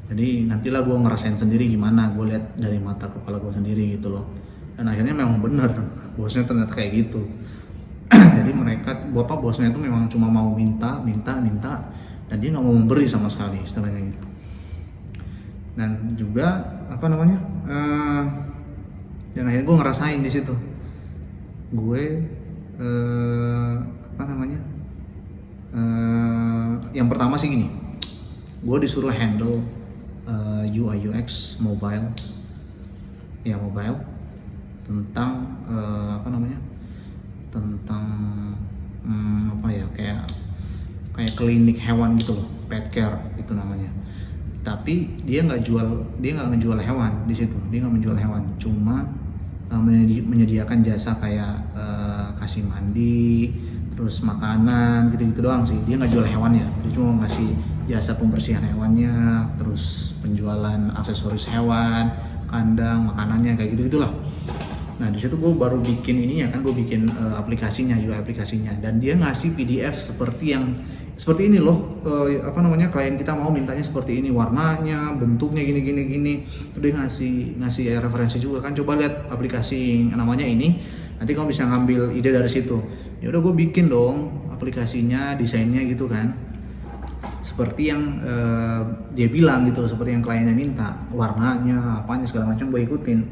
Speaker 1: Jadi nantilah gue ngerasain sendiri gimana, gue lihat dari mata kepala gue sendiri gitu loh. Dan akhirnya memang bener, bosnya ternyata kayak gitu. Jadi bosnya itu memang cuma mau minta, dan dia nggak mau memberi sama sekali istilahnya gitu. Dan juga yang akhirnya gue ngerasain di situ, gue yang pertama sih gini, gue disuruh handle UI UX mobile tentang kayak klinik hewan gitu loh, pet care itu namanya. Tapi dia nggak ngejual hewan di situ, dia nggak menjual hewan, cuma menyediakan jasa kayak kasih mandi, terus makanan gitu-gitu doang sih. Dia nggak jual hewannya, dia cuma ngasih jasa pembersihan hewannya, terus penjualan aksesoris hewan, kandang, makanannya kayak gitu-gitulah. Nah di situ gue baru bikin gue bikin aplikasinya, UI aplikasinya, dan dia ngasih PDF seperti ini loh, klien kita mau mintanya seperti ini, warnanya, bentuknya gini. Dia ngasih referensi juga kan, coba lihat aplikasi namanya ini, nanti kamu bisa ngambil ide dari situ. Ya udah gue bikin dong aplikasinya, desainnya gitu kan, seperti yang dia bilang gitu, seperti yang kliennya minta, warnanya, apanya segala macam gue ikutin.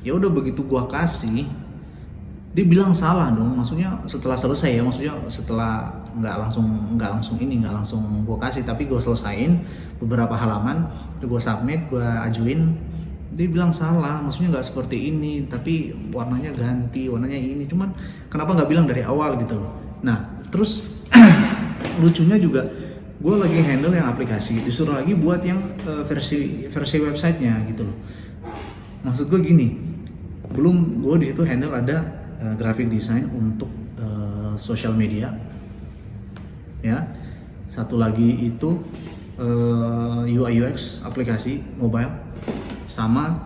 Speaker 1: Ya udah begitu gue kasih, dia bilang salah dong. Maksudnya setelah selesai ya, setelah nggak langsung gue kasih, tapi gue selesain beberapa halaman, gue submit, gue ajuin. Dia bilang salah, maksudnya nggak seperti ini, tapi warnanya ganti, warnanya ini. Cuman kenapa nggak bilang dari awal gitu loh. Nah terus lucunya juga, gue lagi handle yang aplikasi, disuruh lagi buat yang versi websitenya gitu loh. Maksud gue gini, belum gue di situ handle ada graphic design untuk social media, ya. Satu lagi itu UI UX aplikasi mobile sama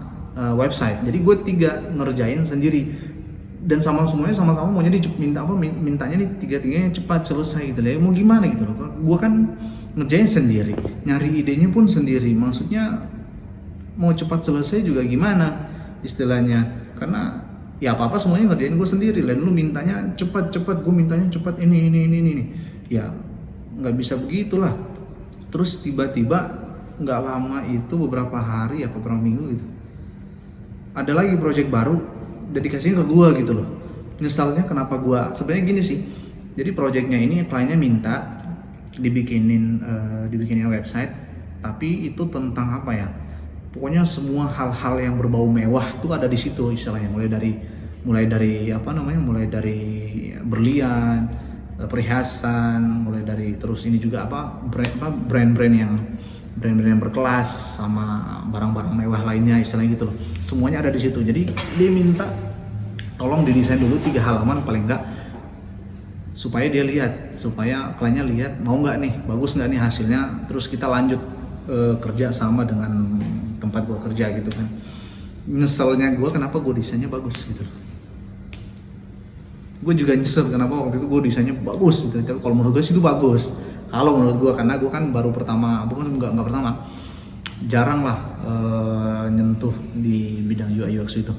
Speaker 1: website. Jadi gue 3 ngerjain sendiri, dan semuanya sama-sama maunya mintanya nih 3-3-nya cepat selesai gitu ya. Mau gimana gitu loh, gue kan ngerjain sendiri, nyari idenya pun sendiri, maksudnya mau cepat selesai juga gimana istilahnya, karena ya apa semuanya ngerjain gue sendiri. Lalu lu mintanya cepat, gue mintanya cepat ini, ya nggak bisa begitulah. Terus tiba-tiba nggak lama itu, beberapa hari beberapa minggu gitu, ada lagi project baru dedikasinya ke gue gitu loh. Nyesalnya kenapa gue, sebenarnya gini sih, jadi projectnya ini kliennya minta dibikinin website, tapi itu tentang pokoknya semua hal-hal yang berbau mewah tuh ada di situ istilahnya, mulai dari mulai dari mulai dari berlian, perhiasan, mulai dari terus ini juga brand-brand yang berkelas sama barang-barang mewah lainnya istilahnya gitu loh. Semuanya ada di situ. Jadi dia minta tolong didesain dulu 3 halaman paling enggak, supaya kliennya lihat mau nggak nih, bagus nggak nih hasilnya, terus kita lanjut kerja sama dengan tempat gue kerja gitu kan. Nyeselnya gue kenapa gue desainnya bagus gitu. Gue juga nyesel kenapa waktu itu gue desainnya bagus gitu. Kalau menurut gue sih itu bagus. Kalau menurut gue, karena gue kan baru pertama, bukan nggak pertama, jarang lah nyentuh di bidang UI UX itu.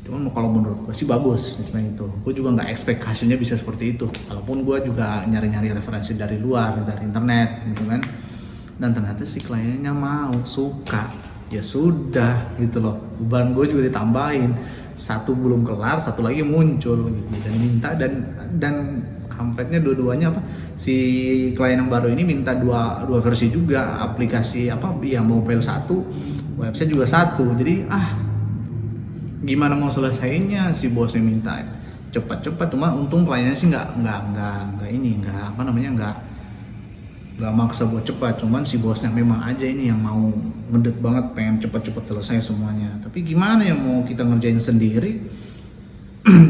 Speaker 1: Cuman kalau menurut gue sih bagus istilahnya itu. Gue juga nggak expect hasilnya bisa seperti itu. Walaupun gue juga nyari-nyari referensi dari luar, dari internet gitu kan. Dan ternyata si kliennya mau, suka, ya sudah gitu loh. Beban gue juga ditambahin, satu belum kelar, satu lagi muncul gitu. Dan minta dan kampretnya dua-duanya si klien yang baru ini minta dua versi juga, aplikasi mobile satu, website juga satu. Jadi gimana mau selesainya, si bosnya minta cepat-cepat. Cuma untung kliennya sih nggak maksa buat cepat, cuman si bosnya memang aja ini yang mau ngedet banget, pengen cepet-cepet selesai semuanya. Tapi gimana ya, mau kita ngerjain sendiri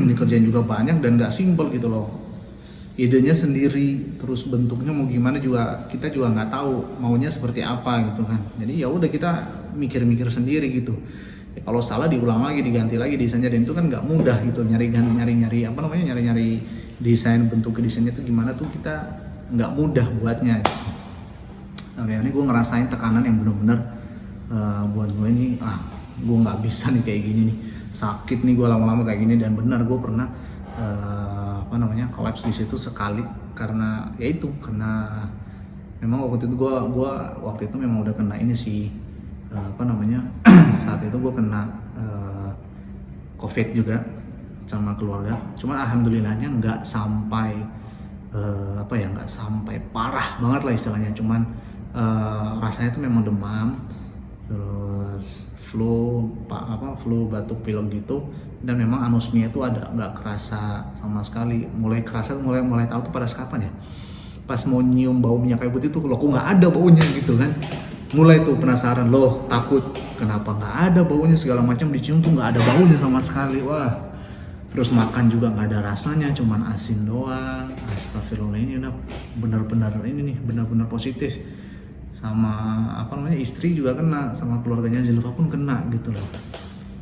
Speaker 1: dikerjain juga banyak dan nggak simpel gitu loh. Idenya sendiri, terus bentuknya mau gimana juga kita juga nggak tahu maunya seperti apa gitu kan. Jadi ya udah kita mikir-mikir sendiri gitu. Ya, kalau salah diulang lagi, diganti lagi desainnya, dan itu kan nggak mudah gitu. Nyari desain, bentuk desainnya itu gimana tuh kita nggak mudah buatnya. Ini gue ngerasain tekanan yang bener-bener buat gue ini, gue nggak bisa nih kayak gini nih, sakit nih gue lama-lama kayak gini. Dan benar gue pernah kolaps di situ sekali, karena memang waktu itu memang udah kena ini sih, saat itu gue kena COVID juga sama keluarga. Cuman alhamdulillahnya nggak sampai nggak sampai parah banget lah istilahnya. Cuman rasanya tuh memang demam, terus flu batuk pilek gitu, dan memang anosmia itu ada, nggak kerasa sama sekali. Mulai tahu tuh pada kapan ya, pas mau nyium bau minyak kayu putih tuh, loh kok nggak ada baunya gitu kan. Mulai tuh penasaran, loh takut kenapa nggak ada baunya, segala macam dicium tuh nggak ada baunya sama sekali. Wah, terus makan juga nggak ada rasanya, cuman asin doang. Astagfirullah, ini udah benar-benar positif. Sama istri juga kena, sama keluarganya Zilfa pun kena gitu loh.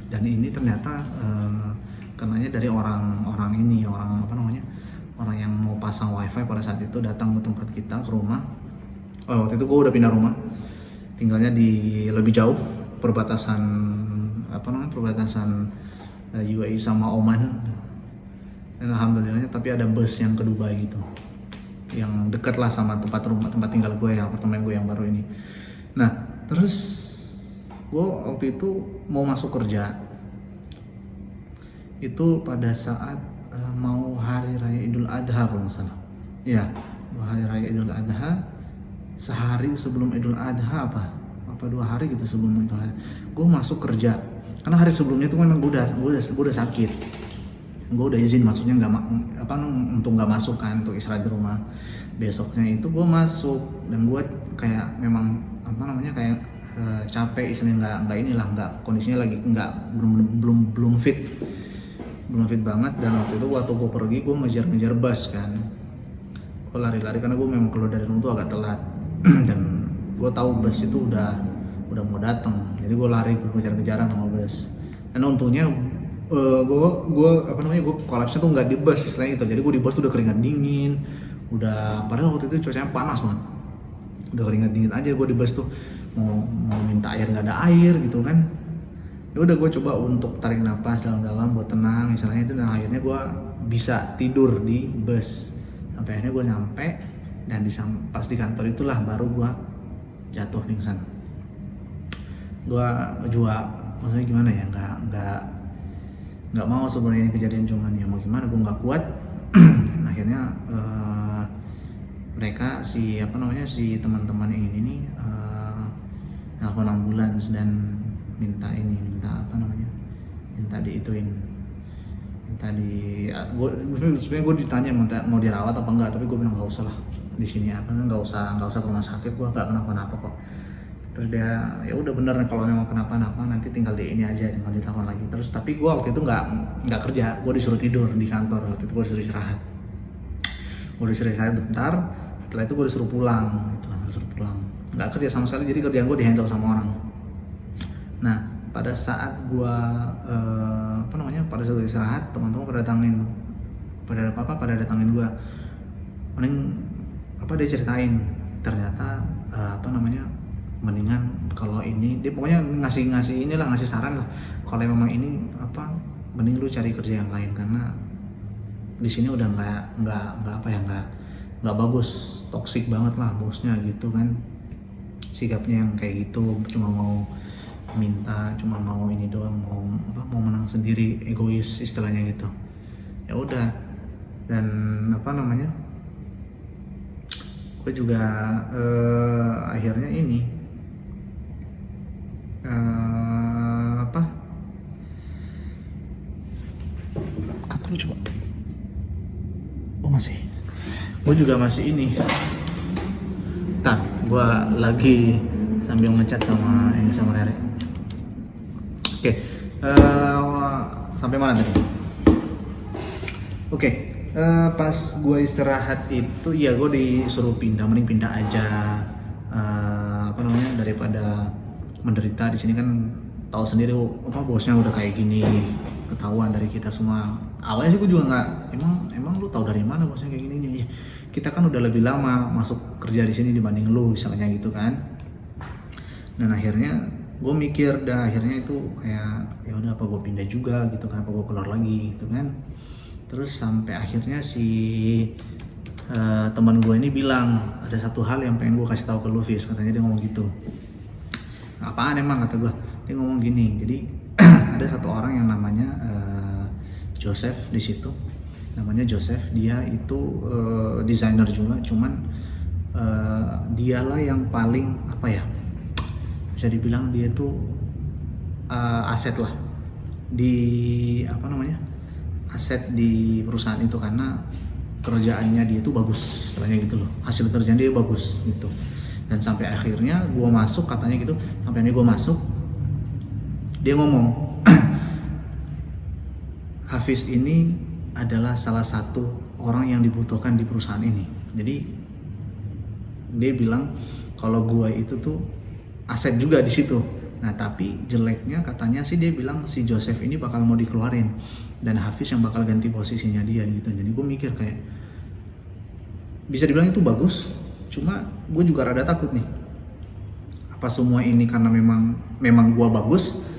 Speaker 1: Dan ini ternyata kenanya dari orang yang mau pasang wifi pada saat itu, datang ke tempat kita, ke rumah. Waktu itu gue udah pindah rumah, tinggalnya di lebih jauh, perbatasan UAE sama Oman. Dan alhamdulillahnya tapi ada bus yang ke Dubai gitu, yang dekat lah sama tempat tinggal gue, yang apartemen gue yang baru ini. Nah terus gue waktu itu mau masuk kerja itu pada saat mau hari raya Idul Adha kalau nggak salah. Ya, hari raya Idul Adha, sehari sebelum Idul Adha apa 2 hari gitu sebelum Idul Adha, gue masuk kerja. Karena hari sebelumnya itu memang gue udah sakit, gue udah izin, maksudnya untuk nggak masuk kan, untuk istirahat di rumah. Besoknya itu gue masuk, dan gue kayak memang capek, istilahnya nggak kondisinya lagi belum fit banget. Dan waktu itu waktu gue pergi, gue ngejar bus kan, gue lari-lari karena gue memang keluar dari rumah tuh agak telat dan gue tahu bus itu udah mau datang, jadi gue lari, gue kejar-kejaran sama bus. Dan untungnya gue kolapsnya tuh nggak di bus istilahnya itu. Jadi gue di bus tuh udah keringat dingin, padahal waktu itu cuacanya panas banget, udah keringat dingin aja. Gue di bus tuh mau minta air, nggak ada air gitu kan. Ya udah gue coba untuk tarik napas dalam-dalam buat tenang istilahnya itu, dan akhirnya gue bisa tidur di bus sampai akhirnya gue nyampe. Dan pas di kantor itulah baru gue jatuh pingsan. Gue juga maksudnya gimana ya, nggak mau sebenarnya ini kejadian, cuman ya mau gimana, gue nggak kuat. Akhirnya mereka si teman-teman ini nih nelfon ambulans dan minta tadi gue sebenarnya gue ditanya mau dirawat apa enggak, tapi gue bilang nggak usah lah di sini, nggak usah ke rumah sakit, gue nggak kenapa-napa kok. Terus dia ya udah bener, kalau memang kenapa-napa nanti tinggal di ini aja, tinggal ditelepon lagi. Terus tapi gue waktu itu nggak kerja, gue disuruh tidur di kantor. Waktu itu gue disuruh istirahat bentar. Setelah itu gue disuruh pulang nggak kerja sama sekali, jadi kerjaan gue dihandle sama orang. Nah pada saat gue pada saat istirahat, teman-teman pada datangin gue, dia ceritain ternyata mendingan kalau ini, dia pokoknya ngasih saran lah, kalau memang ini mending lu cari kerja yang lain, karena di sini udah nggak bagus, toksik banget lah bosnya gitu kan, sikapnya yang kayak gitu, cuma mau minta, cuma mau ini doang, mau menang sendiri, egois istilahnya gitu. Ya udah, dan gue juga akhirnya ini coba gue juga masih ini. Ntar gue lagi sambil ngechat sama Rere. Oke, sampai mana tadi? Oke, pas gue istirahat itu ya gue disuruh mending pindah aja, daripada menderita di sini kan. Tahu sendiri bosnya udah kayak gini, ketahuan dari kita semua. Awalnya sih gue juga nggak, emang lu tahu dari mana bosnya kayak gini nih? Kita kan udah lebih lama masuk kerja di sini dibanding lu, misalnya gitu kan. Dan akhirnya gue mikir, akhirnya itu kayak ya udah, apa gue pindah juga gitu kan, apa gue keluar lagi gitu kan. Terus sampai akhirnya si teman gue ini bilang ada satu hal yang pengen gue kasih tahu ke lu, Fis, katanya. Dia ngomong gitu. Apaan emang, kata gue. Dia ngomong gini, jadi ada satu orang yang namanya Joseph di situ, namanya Joseph. Dia itu desainer juga, cuman dialah yang paling bisa dibilang dia tuh aset lah di aset di perusahaan itu, karena kerjaannya dia tuh bagus, istilahnya gitu loh, hasil kerjaan dia bagus gitu. Dan sampai akhirnya gue masuk, katanya gitu, sampai gue masuk, dia ngomong Hafiz ini adalah salah satu orang yang dibutuhkan di perusahaan ini. Jadi dia bilang kalau gue itu tuh aset juga di situ. Nah tapi jeleknya katanya sih, dia bilang si Joseph ini bakal mau dikeluarin dan Hafiz yang bakal ganti posisinya dia gitu. Jadi gue mikir kayak, bisa dibilang itu bagus, cuma gue juga rada takut nih. Apa semua ini karena memang gue bagus?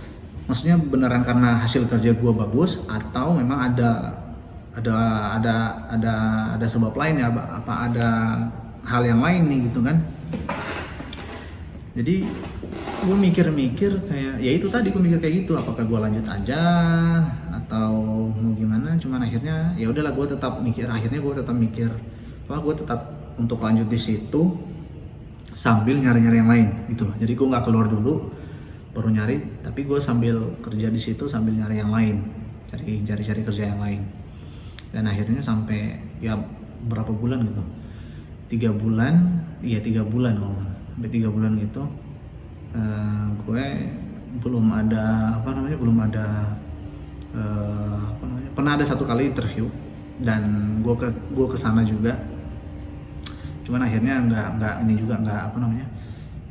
Speaker 1: Maksudnya beneran karena hasil kerja gue bagus, atau memang ada sebab lain ya? Apa ada hal yang lain nih gitu kan? Jadi gue mikir kayak, ya itu tadi gue mikir kayak gitu, apakah gue lanjut aja atau mau gimana. Cuman akhirnya ya udahlah, gue tetap mikir gue tetap untuk lanjut di situ sambil nyari-nyari yang lain gitu loh. Jadi gue nggak keluar dulu baru nyari, tapi gue sambil kerja di situ sambil nyari yang lain, cari kerja yang lain. Dan akhirnya sampai ya berapa bulan gitu, 3 bulan sampai 3 bulan gitu, gue belum ada pernah ada satu kali interview, dan gue kesana juga. Cuman akhirnya nggak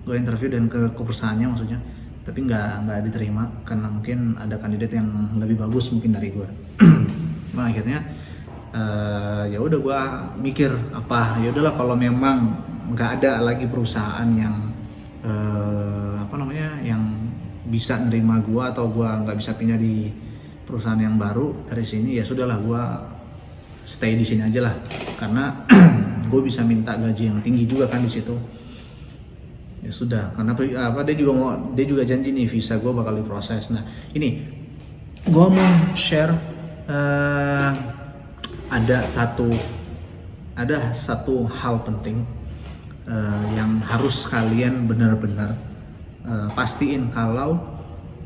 Speaker 1: gue interview dan ke perusahaannya maksudnya, tapi nggak diterima karena mungkin ada kandidat yang lebih bagus mungkin dari gue. Nah akhirnya ya udah, gue mikir ya udahlah, kalau memang nggak ada lagi perusahaan yang yang bisa nerima gue, atau gue nggak bisa pindah di perusahaan yang baru dari sini, ya sudahlah, gue stay di sini aja lah, karena gue bisa minta gaji yang tinggi juga kan di situ. Ya sudah, karena dia juga janji nih visa gue bakal diproses. Nah ini gue mau share, ada satu hal penting yang harus kalian benar-benar pastiin kalau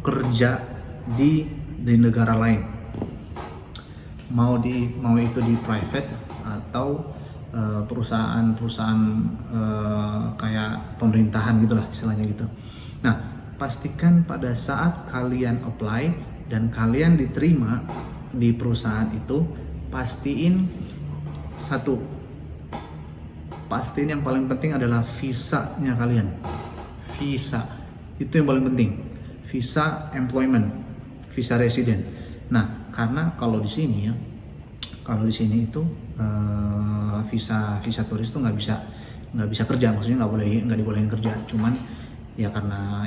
Speaker 1: kerja di negara lain. mau itu di private atau perusahaan-perusahaan kayak pemerintahan gitulah istilahnya gitu. Nah, pastikan pada saat kalian apply dan kalian diterima di perusahaan itu, pastiin yang paling penting adalah visanya kalian. Visa itu yang paling penting. Visa employment, visa resident. Nah, karena kalau di sini itu visa turis tuh nggak bisa kerja, maksudnya nggak dibolehin kerja. Cuman ya karena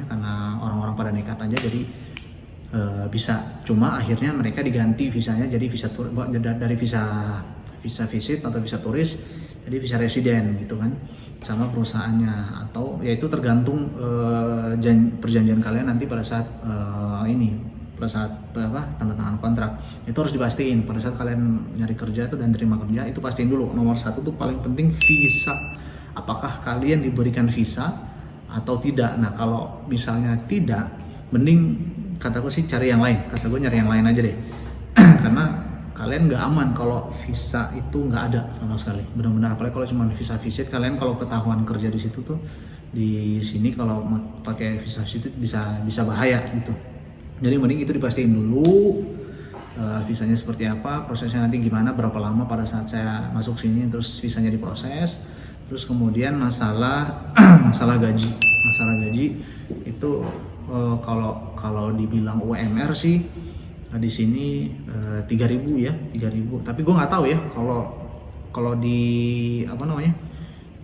Speaker 1: karena orang-orang pada nekat aja jadi bisa. Cuma akhirnya mereka diganti visanya jadi dari visa visit atau visa turis jadi visa residen gitu kan, sama perusahaannya, atau yaitu tergantung perjanjian kalian nanti pada saat tanda tangan kontrak. Itu harus dipastiin pada saat kalian nyari kerja itu dan terima kerja, itu pastiin dulu. Nomor satu tuh paling penting visa, apakah kalian diberikan visa atau tidak. Nah, kalau misalnya tidak, mending kataku sih cari yang lain, nyari yang lain aja deh. Karena kalian nggak aman kalau visa itu nggak ada sama sekali, benar-benar. Apalagi kalau cuma visa visit, kalian kalau ketahuan kerja di situ tuh, di sini kalau pakai visa visit bisa bahaya gitu. Jadi mending itu dipastiin dulu visanya seperti apa, prosesnya nanti gimana, berapa lama pada saat saya masuk sini, terus visanya diproses. Terus kemudian masalah gaji itu kalau dibilang UMR sih di sini 3.000 ya, 3.000. Tapi gue nggak tahu ya kalau di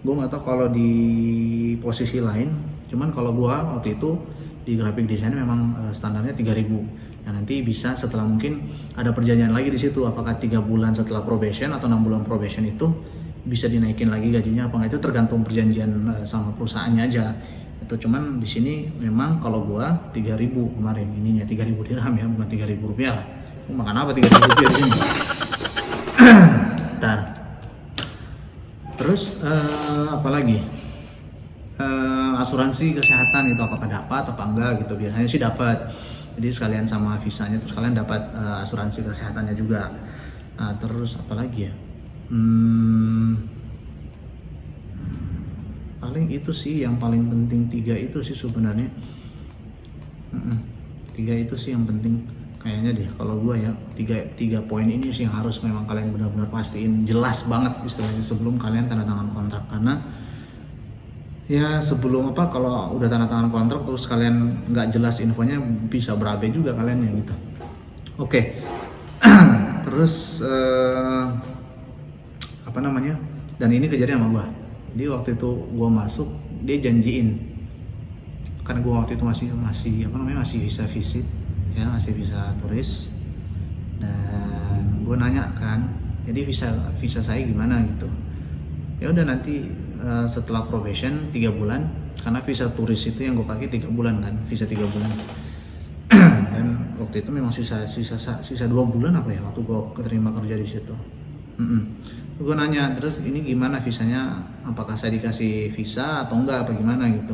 Speaker 1: gue nggak tahu kalau di posisi lain. Cuman kalau gue waktu itu di graphic design memang standarnya 3.000. Nah, nanti bisa setelah mungkin ada perjanjian lagi di situ, apakah 3 bulan setelah probation atau 6 bulan probation itu bisa dinaikin lagi gajinya apa enggak, itu tergantung perjanjian sama perusahaannya aja. Itu cuman di sini memang kalau gua 3.000 kemarin, ininya 3.000 dirham ya, bukan 3.000 rupiah. Makan apa 3.000 rupiah di sini? Ntar. Terus apa lagi? Asuransi kesehatan itu apakah dapat apa enggak gitu, biasanya sih dapat. Jadi sekalian sama visanya terus kalian dapat asuransi kesehatannya juga. Nah, terus apa lagi ya? Paling itu sih yang paling penting, 3 itu sih sebenarnya. 3 itu sih yang penting kayaknya deh kalau gua ya. 3 poin ini sih yang harus memang kalian benar-benar pastiin jelas banget istilahnya sebelum kalian tanda tangan kontrak. Karena ya sebelum kalau udah tanda tangan kontrak terus kalian nggak jelas infonya, bisa berabe juga kalian ya gitu. Oke. Terus dan ini kejadian sama gua. Jadi waktu itu gua masuk, dia janjiin, karena gua waktu itu masih visa visit ya, masih visa turis. Dan gua nanya kan, jadi visa saya gimana gitu. Ya udah nanti setelah probation 3 bulan, karena visa turis itu yang gue pakai 3 bulan kan, visa 3 bulan. Dan waktu itu memang sisa 2 bulan apa ya waktu gue keterima kerja di situ. Gue nanya terus, ini gimana visanya, apakah saya dikasih visa atau enggak apa gimana gitu.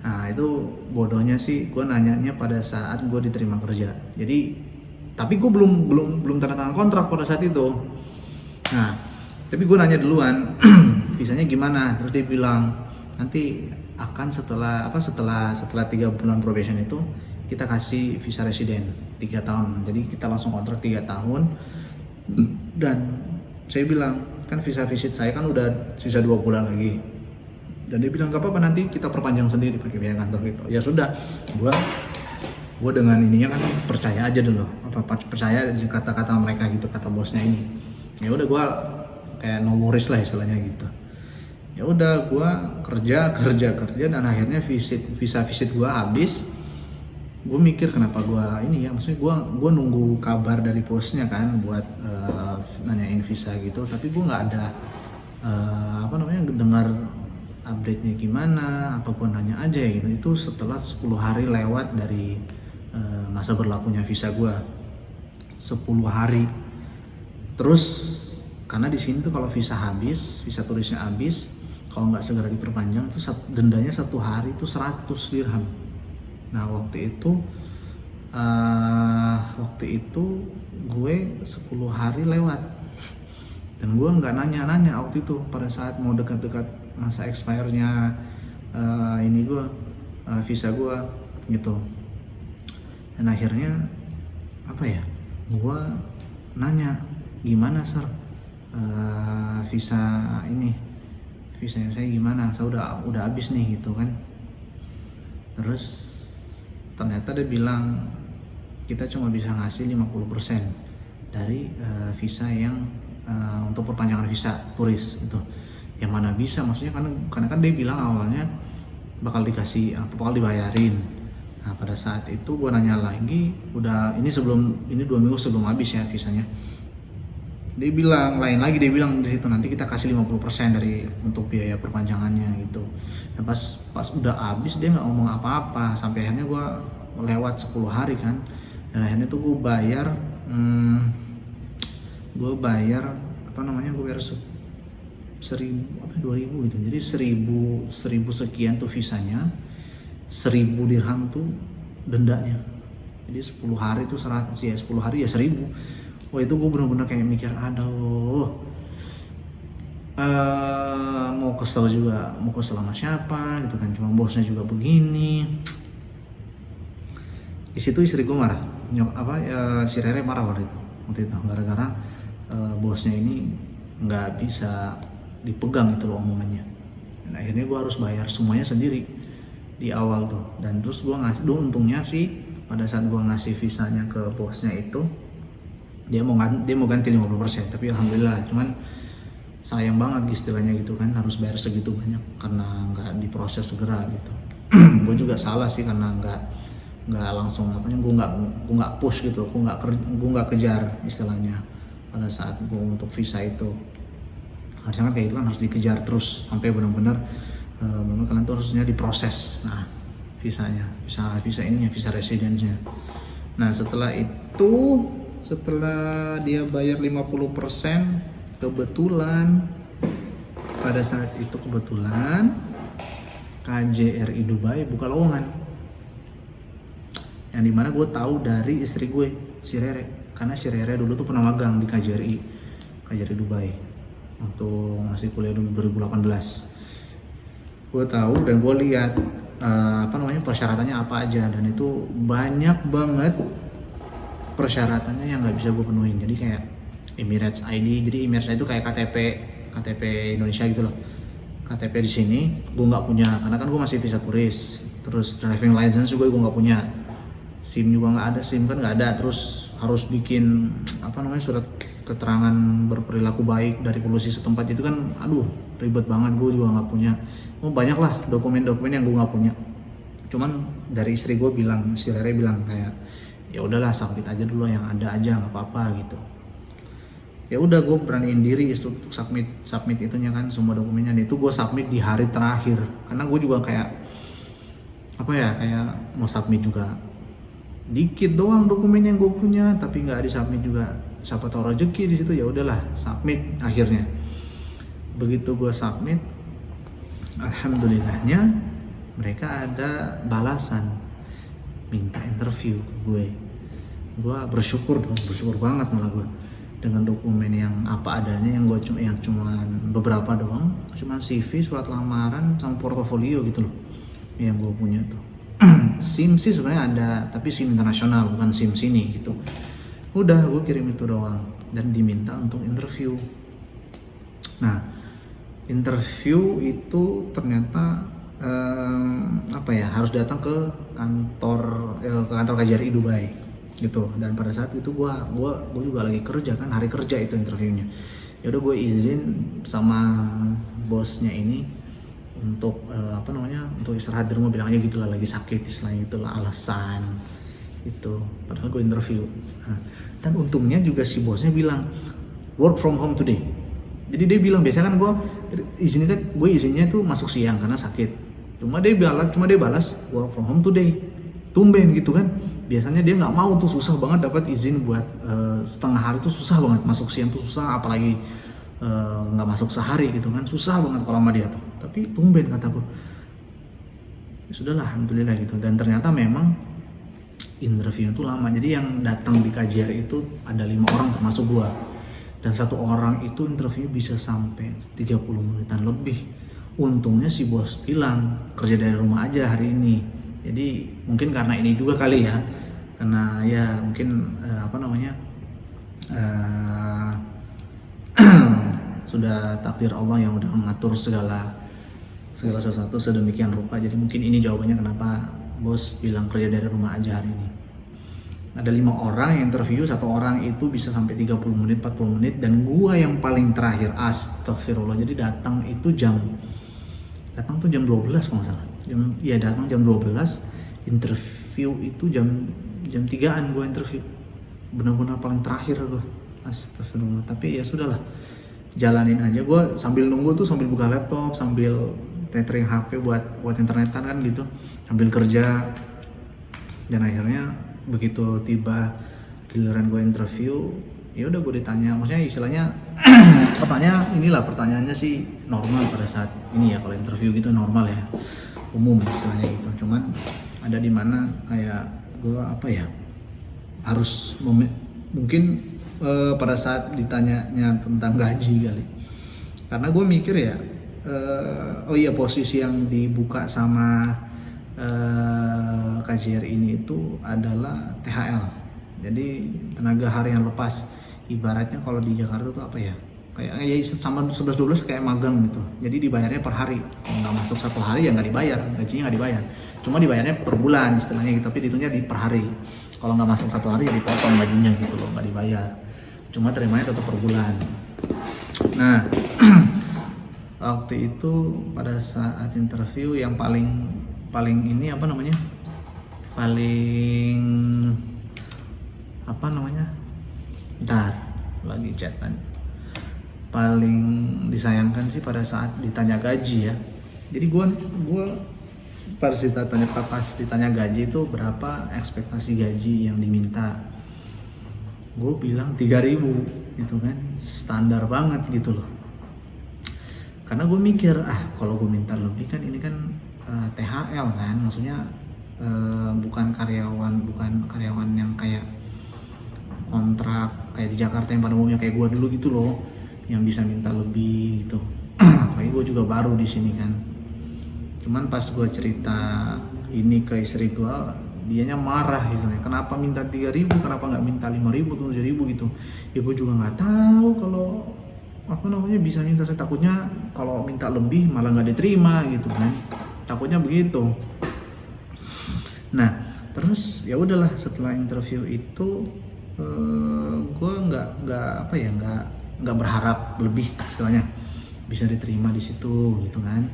Speaker 1: Nah itu bodohnya sih, gue nanyanya pada saat gue diterima kerja. Jadi tapi gue belum tanda tangan kontrak pada saat itu. Nah tapi gue nanya duluan, visanya gimana? Terus dia bilang nanti akan setelah 3 bulan probation itu kita kasih visa residen 3 tahun. Jadi kita langsung kontrak 3 tahun. Dan saya bilang kan visa visit saya kan udah sisa 2 bulan lagi. Dan dia bilang gak apa-apa, nanti kita perpanjang sendiri pakai biaya kantor gitu. Ya sudah, gue dengan ininya kan percaya aja dulu, percaya kata-kata mereka gitu, kata bosnya ini. Ya udah gue kayak no worries lah istilahnya gitu. Ya udah gue kerja dan akhirnya visa visit gue habis. Gue mikir kenapa gue ini ya, maksudnya gue nunggu kabar dari bosnya kan buat nanyain visa gitu, tapi gue nggak ada dengar update-nya gimana, apa gue nanya aja ya gitu. Itu setelah 10 hari lewat dari masa berlakunya visa gue, 10 hari. Terus karena di sini tuh kalau visa turisnya habis, kalau nggak segera diperpanjang tuh dendanya 1 hari itu 100 dirham. Nah waktu itu Waktu itu gue 10 hari lewat dan gue nggak nanya-nanya waktu itu pada saat mau dekat-dekat masa expire-nya ini gue visa gue gitu. Dan akhirnya apa ya, gue nanya, gimana sir, visanya saya gimana, saya udah habis nih gitu kan. Terus ternyata dia bilang kita cuma bisa ngasih 50% dari visa yang untuk perpanjangan visa turis gitu. Yang mana bisa, maksudnya karena kan dia bilang awalnya bakal bakal dibayarin. Nah pada saat itu gue nanya lagi, ini 2 minggu sebelum habis ya visanya. Dia bilang lain lagi, dia bilang di situ nanti kita kasih 50% dari untuk biaya perpanjangannya gitu. Dan pas udah habis dia nggak ngomong apa-apa, sampai akhirnya gue lewat 10 hari kan. Dan akhirnya tuh gue bayar gue bayar 2.000 gitu. Jadi 1.000 sekian tuh visanya, 1.000 dirham tuh dendanya. Jadi 10 hari tuh 10 hari ya 1.000. Wah itu gue bener-bener kayak mikir, aduh, mau kesel sama siapa gitu kan, cuma bosnya juga begini. Di situ istri gue marah, si Rere marah waktu itu gara-gara bosnya ini nggak bisa dipegang itu loh omongannya. Dan akhirnya gue harus bayar semuanya sendiri di awal tuh. Dan terus gue untungnya sih pada saat gue ngasih visanya ke bosnya itu dia mau ganti 50%, tapi alhamdulillah. Cuman sayang banget istilahnya gitu kan, harus bayar segitu banyak karena nggak diproses segera gitu. Gue juga salah sih karena nggak langsung gue nggak push gitu, gue nggak kejar istilahnya pada saat gue untuk visa itu. Harusnya kan kayak itu kan harus dikejar terus sampai benar-benar kalian tuh harusnya diproses. Nah visa residennya. Nah setelah dia bayar 50%, pada saat itu kebetulan KJRI Dubai buka lowongan, yang dimana gue tahu dari istri gue, si Rere, karena si Rere dulu tuh pernah magang di KJRI Dubai waktu masih kuliah dulu 2018. Gue tahu dan gue lihat persyaratannya apa aja, dan itu banyak banget persyaratannya yang nggak bisa gue penuhin. Jadi kayak Emirates ID, jadi Emirates ID itu kayak KTP Indonesia gitu loh. KTP di sini gue nggak punya karena kan gue masih visa turis. Terus driving license juga gue nggak punya. SIM juga nggak ada, SIM kan nggak ada. Terus harus bikin surat keterangan berperilaku baik dari polisi setempat, itu kan aduh ribet banget, gue juga nggak punya. Banyak lah dokumen-dokumen yang gue nggak punya. Cuman dari istri gue bilang, si Rere bilang kayak ya udahlah submit aja dulu yang ada aja, nggak apa-apa gitu. Ya udah gue beraniin diri untuk submit itunya kan, semua dokumennya. Itu gue submit di hari terakhir karena gue juga kayak mau submit juga dikit doang dokumen yang gue punya, tapi nggak disubmit juga. Siapa tahu rezeki di situ, ya udahlah submit akhirnya. Begitu gue submit, alhamdulillahnya mereka ada balasan minta interview gue bersyukur banget malah gue, dengan dokumen yang apa adanya, yang cuma beberapa doang, cuma CV, surat lamaran sama portofolio gitu loh yang gue punya tuh. SIM sih sebenarnya ada, tapi SIM internasional bukan SIM sini gitu. Udah gue kirim itu doang dan diminta untuk interview. Nah interview itu ternyata harus datang ke kantor KJRI Dubai gitu. Dan pada saat itu gue juga lagi kerja kan, hari kerja itu interviewnya. Ya udah gue izin sama bosnya ini untuk untuk istirahat di rumah, bilang aja gitulah lagi sakit, istilahnya itulah alasan itu. Padahal gue interview. Dan untungnya juga si bosnya bilang work from home today. Jadi dia bilang, biasanya kan gue izinnya tuh masuk siang karena sakit. Cuma dia balas work from home today. Tumben gitu kan. Biasanya dia nggak mau tuh, susah banget dapat izin buat setengah hari tuh, susah banget. Masuk siang tuh susah, apalagi nggak masuk sehari gitu kan, susah banget kalau sama dia tuh. Tapi tumben kataku. Ya sudahlah, alhamdulillah gitu. Dan ternyata memang interview itu lama. Jadi yang datang di KJR itu ada 5 orang termasuk gua, dan 1 orang itu interview bisa sampai 30 menitan lebih. Untungnya si bos bilang kerja dari rumah aja hari ini. Jadi mungkin karena ini juga kali ya, karena ya mungkin sudah takdir Allah yang udah mengatur segala sesuatu sedemikian rupa. Jadi mungkin ini jawabannya kenapa bos bilang kerja dari rumah aja hari ini. Ada 5 orang yang interview, 1 orang itu bisa sampai 30 menit, 40 menit, dan gua yang paling terakhir, astagfirullah. Jadi datang tuh jam 12 kalau nggak salah. Datang jam 12, interview itu jam 3-an gua interview. Benar-benar paling terakhir gua. Astagfirullah. Tapi ya sudahlah. Jalanin aja. Gua sambil nunggu tuh sambil buka laptop, sambil tethering HP buat internetan kan gitu, sambil kerja. Dan akhirnya begitu tiba giliran gue interview, ya udah gue ditanya, maksudnya istilahnya pertanyaannya sih normal pada saat ini ya, kalau interview gitu normal ya, umum istilahnya gitu. Cuman ada di mana kayak gue harus mungkin pada saat ditanyanya tentang gaji kali, karena gue mikir ya, posisi yang dibuka sama KJR ini itu adalah THL, jadi tenaga harian lepas. Ibaratnya kalau di Jakarta tuh kayak sama 11-12 kayak magang gitu, jadi dibayarnya per hari. Kalau nggak masuk 1 hari ya nggak dibayar, gajinya nggak dibayar, cuma dibayarnya per bulan istilahnya gitu, tapi dihitungnya di per hari. Kalau nggak masuk 1 hari ya dipotong gajinya gitu loh, nggak dibayar, cuma terimanya tetap per bulan. Nah waktu itu pada saat interview yang paling paling disayangkan sih pada saat ditanya gaji ya. Jadi gue pas ditanya gaji itu berapa ekspektasi gaji yang diminta, gue bilang 3.000 gitu kan, standar banget gitu loh. Karena gue mikir kalau gue minta lebih kan ini kan THL kan, maksudnya bukan karyawan yang kayak kontrak kayak di Jakarta yang pada umumnya kayak gue dulu gitu loh, yang bisa minta lebih gitu. Apalagi gue juga baru di sini kan. Cuman pas gue cerita ini ke istri gue, dianya marah gitu ya, kenapa minta 3.000, kenapa nggak minta 5.000 atau 7.000 gitu. Ya gue juga nggak tahu kalau bisa minta, saya takutnya kalau minta lebih malah nggak diterima gitu kan, takutnya begitu. Nah terus ya udahlah, setelah interview itu gue nggak berharap lebih, istilahnya bisa diterima di situ gitu kan.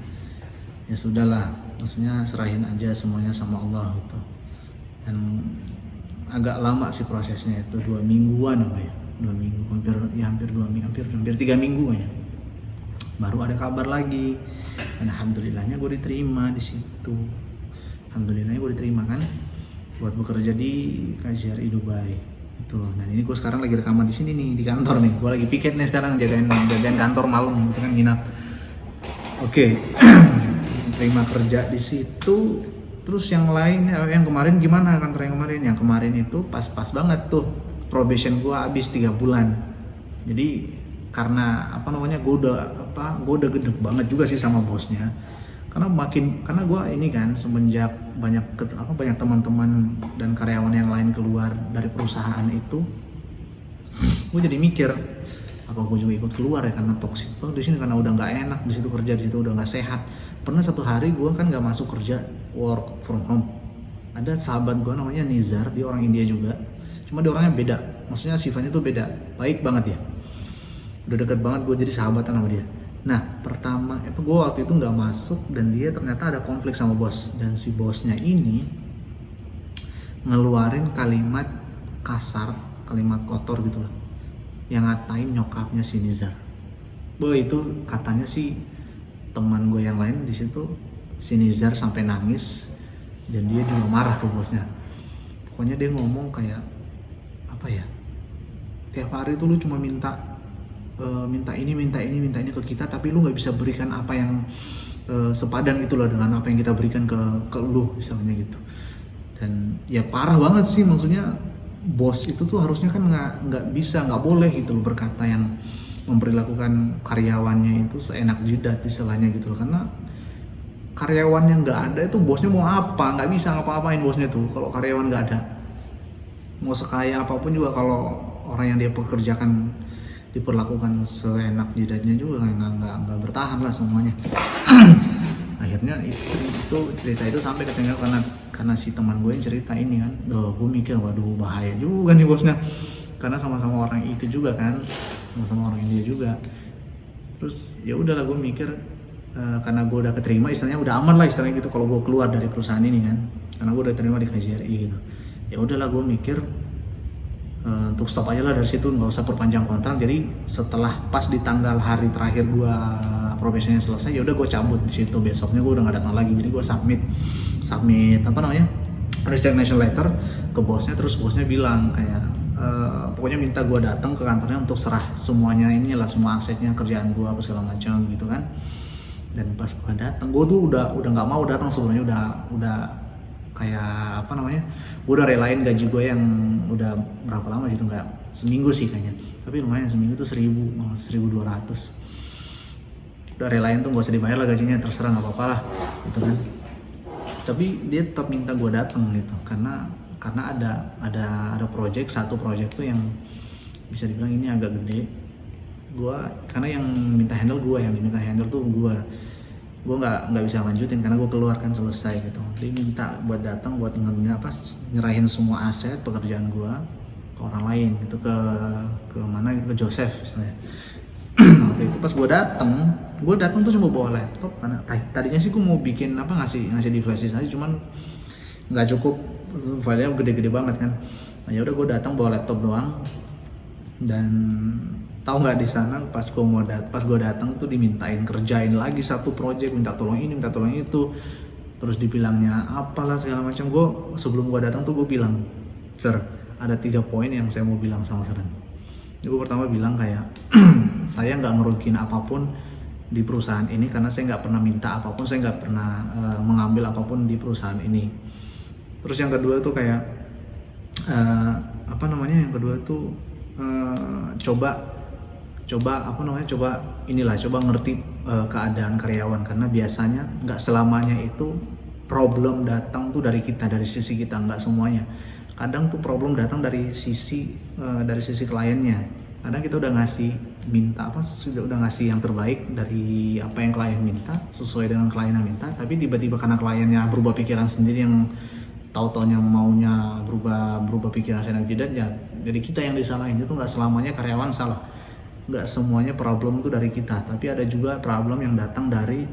Speaker 1: Ya sudahlah, maksudnya serahin aja semuanya sama Allah gitu. Dan agak lama sih prosesnya itu, 2 mingguan hampir 3 minggu ya, baru ada kabar lagi. Dan alhamdulillahnya gue diterima di situ. Alhamdulillahnya gue diterima kan buat bekerja di KJRI Dubai itu. Dan ini gue sekarang lagi rekaman di sini nih, di kantor nih. Gue lagi piket nih sekarang, jagain kantor malam gitu kan, nginap. Oke. Terima kerja di situ. Terus yang lain, yang kemarin gimana kantor yang kemarin? Yang kemarin itu pas-pas banget tuh, probation gue habis 3 bulan. Jadi karena gue udah gedeg banget juga sih sama bosnya. Karena gue ini kan semenjak banyak teman-teman dan karyawan yang lain keluar dari perusahaan itu, gue jadi mikir apa gue juga ikut keluar ya, karena toksik banget di sini, karena udah nggak enak di situ kerja, di situ udah nggak sehat. Pernah 1 hari gue kan nggak masuk kerja, work from home. Ada sahabat gue namanya Nizar, dia orang India juga, cuma dia orangnya beda, maksudnya sifatnya tuh beda, baik banget ya, udah deket banget gue jadi sahabatan sama dia. Nah pertama itu gue waktu itu nggak masuk, dan dia ternyata ada konflik sama bos, dan si bosnya ini ngeluarin kalimat kasar, kalimat kotor gitu lah, yang ngatain nyokapnya si Nizar. Itu katanya sih teman gue yang lain di situ, si Nizar sampai nangis, dan dia juga marah ke bosnya. Pokoknya dia ngomong kayak tiap hari tuh lu cuma minta ini ke kita, tapi lu nggak bisa berikan apa yang sepadan gitu loh dengan apa yang kita berikan ke lu, misalnya gitu. Dan ya parah banget sih, maksudnya bos itu tuh harusnya kan nggak boleh gitu loh berkata yang memperlakukan karyawannya itu seenak jidat istilahnya gitu loh, karena karyawan yang nggak ada itu bosnya mau apa, nggak bisa ngapa-ngapain bosnya tuh kalau karyawan nggak ada. Mau sekaya apapun juga kalau orang yang dia pekerjakan diperlakukan seenak jidatnya juga nggak bertahan lah semuanya. Akhirnya itu cerita itu sampai ke Tenggel karena si teman gue yang cerita ini kan, gue mikir waduh bahaya juga nih bosnya, karena sama-sama orang itu juga kan, sama-sama orang India juga. Terus ya udahlah gue mikir, karena gue udah keterima istilahnya, udah aman lah istilahnya gitu kalau gue keluar dari perusahaan ini kan, karena gue udah terima di KJRI gitu. Ya udahlah gue mikir untuk stop aja lah dari situ, nggak usah perpanjang kontrak. Jadi setelah pas di tanggal hari terakhir gue probation selesai, ya udah gue cabut di situ. Besoknya gue udah nggak datang lagi. Jadi gue submit apa namanya, resignation letter ke bosnya. Terus bosnya bilang kayak pokoknya minta gue datang ke kantornya untuk serah semuanya, inilah semua asetnya, kerjaan gue apa segala macam gitu kan. Dan pas gue datang, gue tuh udah nggak mau datang sebenarnya, udah kayak apa namanya, gue udah relain gaji gue yang udah berapa lama gitu, nggak seminggu sih kayaknya, tapi lumayan seminggu tuh 1.200, udah relain tuh, gak usah dibayar lah gajinya, terserah nggak apa-apa lah gitu kan. Tapi dia tetap minta gue datang gitu, karena ada satu project tuh yang bisa dibilang ini agak gede. Karena yang minta handle tuh gue nggak bisa lanjutin karena gue keluar kan, selesai gitu. Dia minta buat datang buat nyerahin semua aset pekerjaan gue ke orang lain gitu, ke mana gitu, ke Joseph misalnya. Waktu itu pas gue datang tuh cuma bawa laptop, karena tadinya sih gue mau bikin ngasih di flash disk aja, cuman nggak cukup, filenya gede-gede banget kan. Nah ya udah gue datang bawa laptop doang. Dan tahu nggak, di sana pas gue datang tuh dimintain kerjain lagi satu project, minta tolong ini minta tolong itu, terus dibilangnya apalah segala macam. Sebelum gue datang tuh gue bilang, sir, ada 3 poin yang saya mau bilang sama Seren. Gue pertama bilang kayak saya nggak ngerugiin apapun di perusahaan ini, karena saya nggak pernah minta apapun, saya nggak pernah mengambil apapun di perusahaan ini. Terus yang kedua tuh kayak coba ngerti keadaan karyawan, karena biasanya nggak selamanya itu problem datang tuh dari kita, dari sisi kita, nggak semuanya. Kadang tuh problem datang dari sisi kliennya. Kadang kita udah ngasih yang terbaik dari apa yang klien minta, sesuai dengan klien yang minta, tapi tiba-tiba karena kliennya berubah pikiran sendiri, yang tahu-taunya maunya berubah pikiran seenak jidat, ya jadi kita yang disalahin. Itu nggak selamanya karyawan salah, nggak semuanya problem itu dari kita, tapi ada juga problem yang datang dari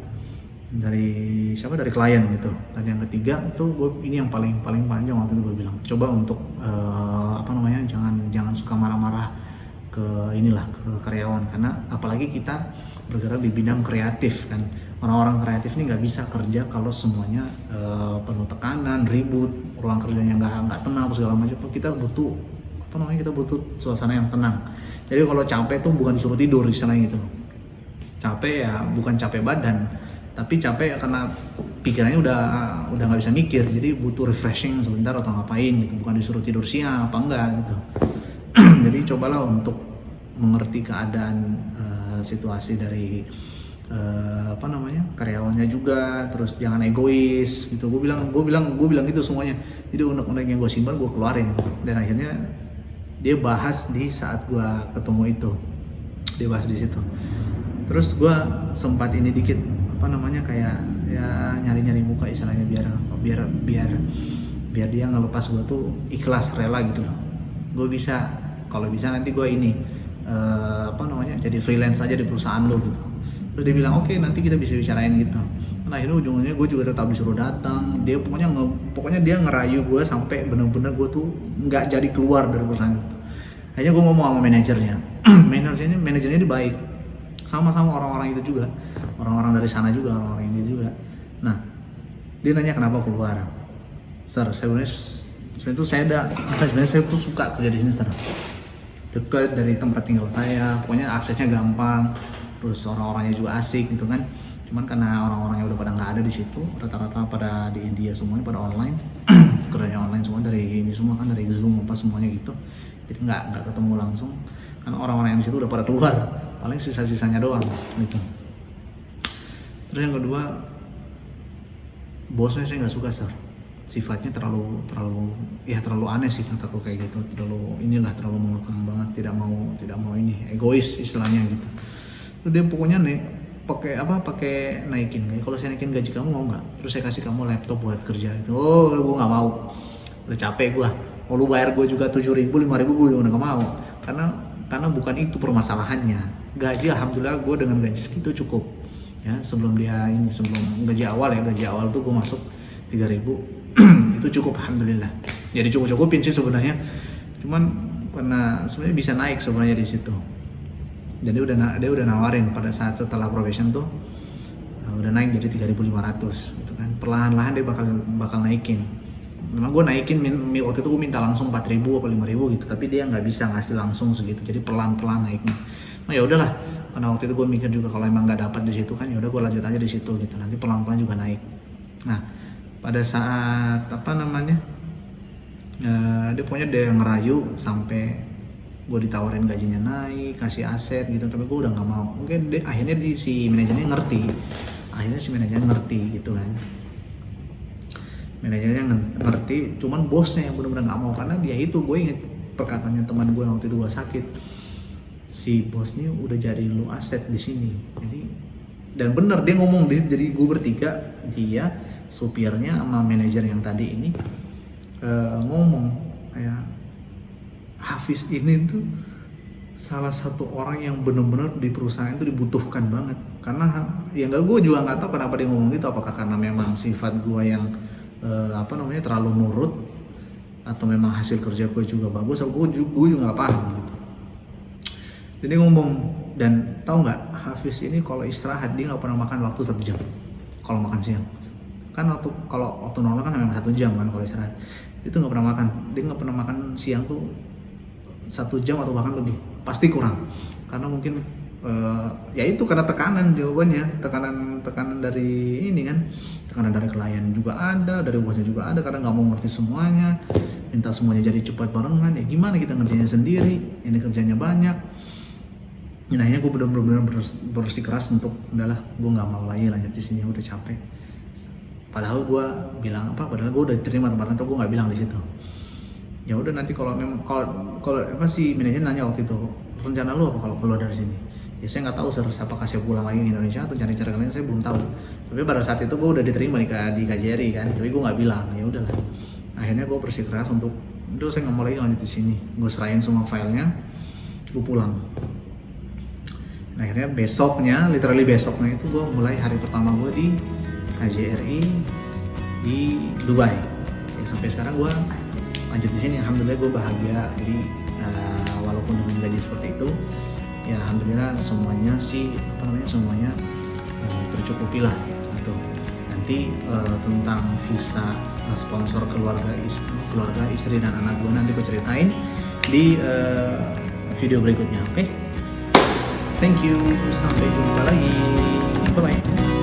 Speaker 1: klien gitu. Dan yang ketiga itu ini yang paling panjang waktu itu gue bilang, coba untuk jangan suka marah-marah ke karyawan, karena apalagi kita bergerak di bidang kreatif kan. Orang-orang kreatif ini nggak bisa kerja kalau semuanya penuh tekanan, ribut, ruang kerjanya nggak tenang segala macam. Kita butuh suasana yang tenang. Jadi kalau capek tuh bukan disuruh tidur istilahnya gitu. Capek ya bukan capek badan, tapi capek ya karena pikirannya udah nggak bisa mikir, jadi butuh refreshing sebentar atau ngapain gitu, bukan disuruh tidur siang apa enggak gitu. Jadi cobalah untuk mengerti keadaan situasi dari karyawannya juga, terus jangan egois gitu. Gue bilang gitu semuanya. Jadi unek-unek yang gue simpan gue keluarin, dan akhirnya dia bahas di saat gue ketemu itu, dia bahas di situ. Terus gue sempat ini dikit kayak ya nyari muka istilahnya, biar dia ngelepas gue tuh ikhlas, rela gitu loh. Kalau bisa nanti gue jadi freelance aja di perusahaan lo gitu. Terus dia bilang oke, nanti kita bisa bicarain gitu. Nah akhirnya ujungnya gue juga tetap disuruh datang. Dia pokoknya dia ngerayu gue sampai bener-bener gue tuh nggak jadi keluar dari perusahaan itu. Akhirnya gue ngomong sama manajernya. Manajernya dia baik, sama-sama orang-orang itu juga, orang-orang dari sana juga, orang-orang ini juga. Nah dia nanya kenapa keluar. Sir, sebenarnya saya tuh suka kerja di sini, Sir. Dekat dari tempat tinggal saya, pokoknya aksesnya gampang, terus orang-orangnya juga asik gitu kan. Cuman karena orang-orangnya udah pada nggak ada di situ, rata-rata pada di India semuanya pada online, kerjanya online semua apa semuanya gitu. Jadi nggak ketemu langsung karena orang-orang yang di situ udah pada keluar, paling sisa-sisanya doang gitu. Terus yang kedua, bosnya saya nggak suka sir, sifatnya terlalu aneh sih kataku kayak gitu, terlalu mengekang banget, tidak mau ini, egois istilahnya gitu. Terus dia pokoknya pakai naikin, kalau saya naikin gaji kamu mau nggak, terus saya kasih kamu laptop buat kerja itu, oh gue nggak mau, udah capek gue, mau lu bayar gue juga 7.000 5.000 gue udah nggak mau, karena bukan itu permasalahannya. Gaji alhamdulillah gue dengan gaji segitu cukup ya, sebelum gaji awal tuh gue masuk 3.000 itu cukup alhamdulillah, jadi cukupin sih sebenarnya, cuman karena sebenarnya bisa naik sebenarnya di situ. Dan dia udah nawarin pada saat setelah probation tuh udah naik jadi 3.500 gitu kan, perlahan-lahan dia bakal naikin. Memang gue naikin waktu itu gue minta langsung 4.000 atau 5.000 gitu, tapi dia nggak bisa ngasih langsung segitu, jadi pelan-pelan naiknya. Nah ya udahlah, karena waktu itu gue mikir juga kalau emang nggak dapat di situ kan, ya udah gue lanjut aja di situ gitu, nanti pelan-pelan juga naik. Nah pada saat dia pokoknya dia ngerayu sampai gue ditawarin gajinya naik, kasih aset gitu, tapi gue udah nggak mau. Mungkin akhirnya si manajernya ngerti gitu kan, manajernya ngerti, cuman bosnya yang benar-benar nggak mau, karena dia itu, gue inget perkataannya teman gue waktu itu gue sakit, si bosnya udah jadi lu aset di sini. Jadi dan bener dia ngomong, jadi gue bertiga, dia, supirnya sama manajer yang tadi ini ngomong kayak Hafiz ini tuh salah satu orang yang benar-benar di perusahaan itu dibutuhkan banget. Karena ya gue juga nggak tahu kenapa dia ngomong gitu, apakah karena memang sifat gue yang terlalu nurut, atau memang hasil kerja gue juga bagus, atau gue juga nggak paham gitu. Jadi ngomong, dan tahu nggak, Hafiz ini kalau istirahat dia nggak pernah makan waktu 1 jam kalau makan siang. Kan kalau waktu normal kan memang 1 jam kan kalau istirahat, itu nggak pernah makan. Dia nggak pernah makan siang tuh 1 jam atau bahkan lebih, pasti kurang. Karena mungkin ya itu karena tekanan, jawabannya tekanan dari ini kan, tekanan dari klien juga ada, dari bosnya juga ada, karena nggak mau ngerti semuanya, minta semuanya jadi cepat barengan. Ya gimana kita ngerjainnya sendiri, ini kerjanya banyak. Dan akhirnya gue benar-benar bersikeras untuk udahlah, gue nggak mau lagi lanjut di sini, udah capek. Padahal gue bilang padahal gue udah diterima tempat, atau gue nggak bilang di situ. Ya udah, nanti kalau si manajer nanya waktu itu, rencana lu apa kalau keluar dari sini? Ya saya nggak tahu apakah saya pulang lagi ke Indonesia atau cari cara lain, saya belum tahu. Tapi pada saat itu gue udah diterima di KJRI kan, tapi gue nggak bilang. Ya udahlah, akhirnya gue bersikeras untuk udah saya nggak mau lagi lanjut di sini. Gue serahin semua filenya, gue pulang. Nah, akhirnya literally besoknya itu gue mulai hari pertama gue di KJRI di Dubai. Ya, sampai sekarang gue lanjut di sini, alhamdulillah gue bahagia. Jadi walaupun dengan gaji seperti itu, ya alhamdulillah semuanya tercukupi lah gitu. Nanti tentang visa sponsor keluarga istri dan anak gue nanti gue ceritain di video berikutnya. Oke? Thank you, sampai jumpa lagi, bye bye.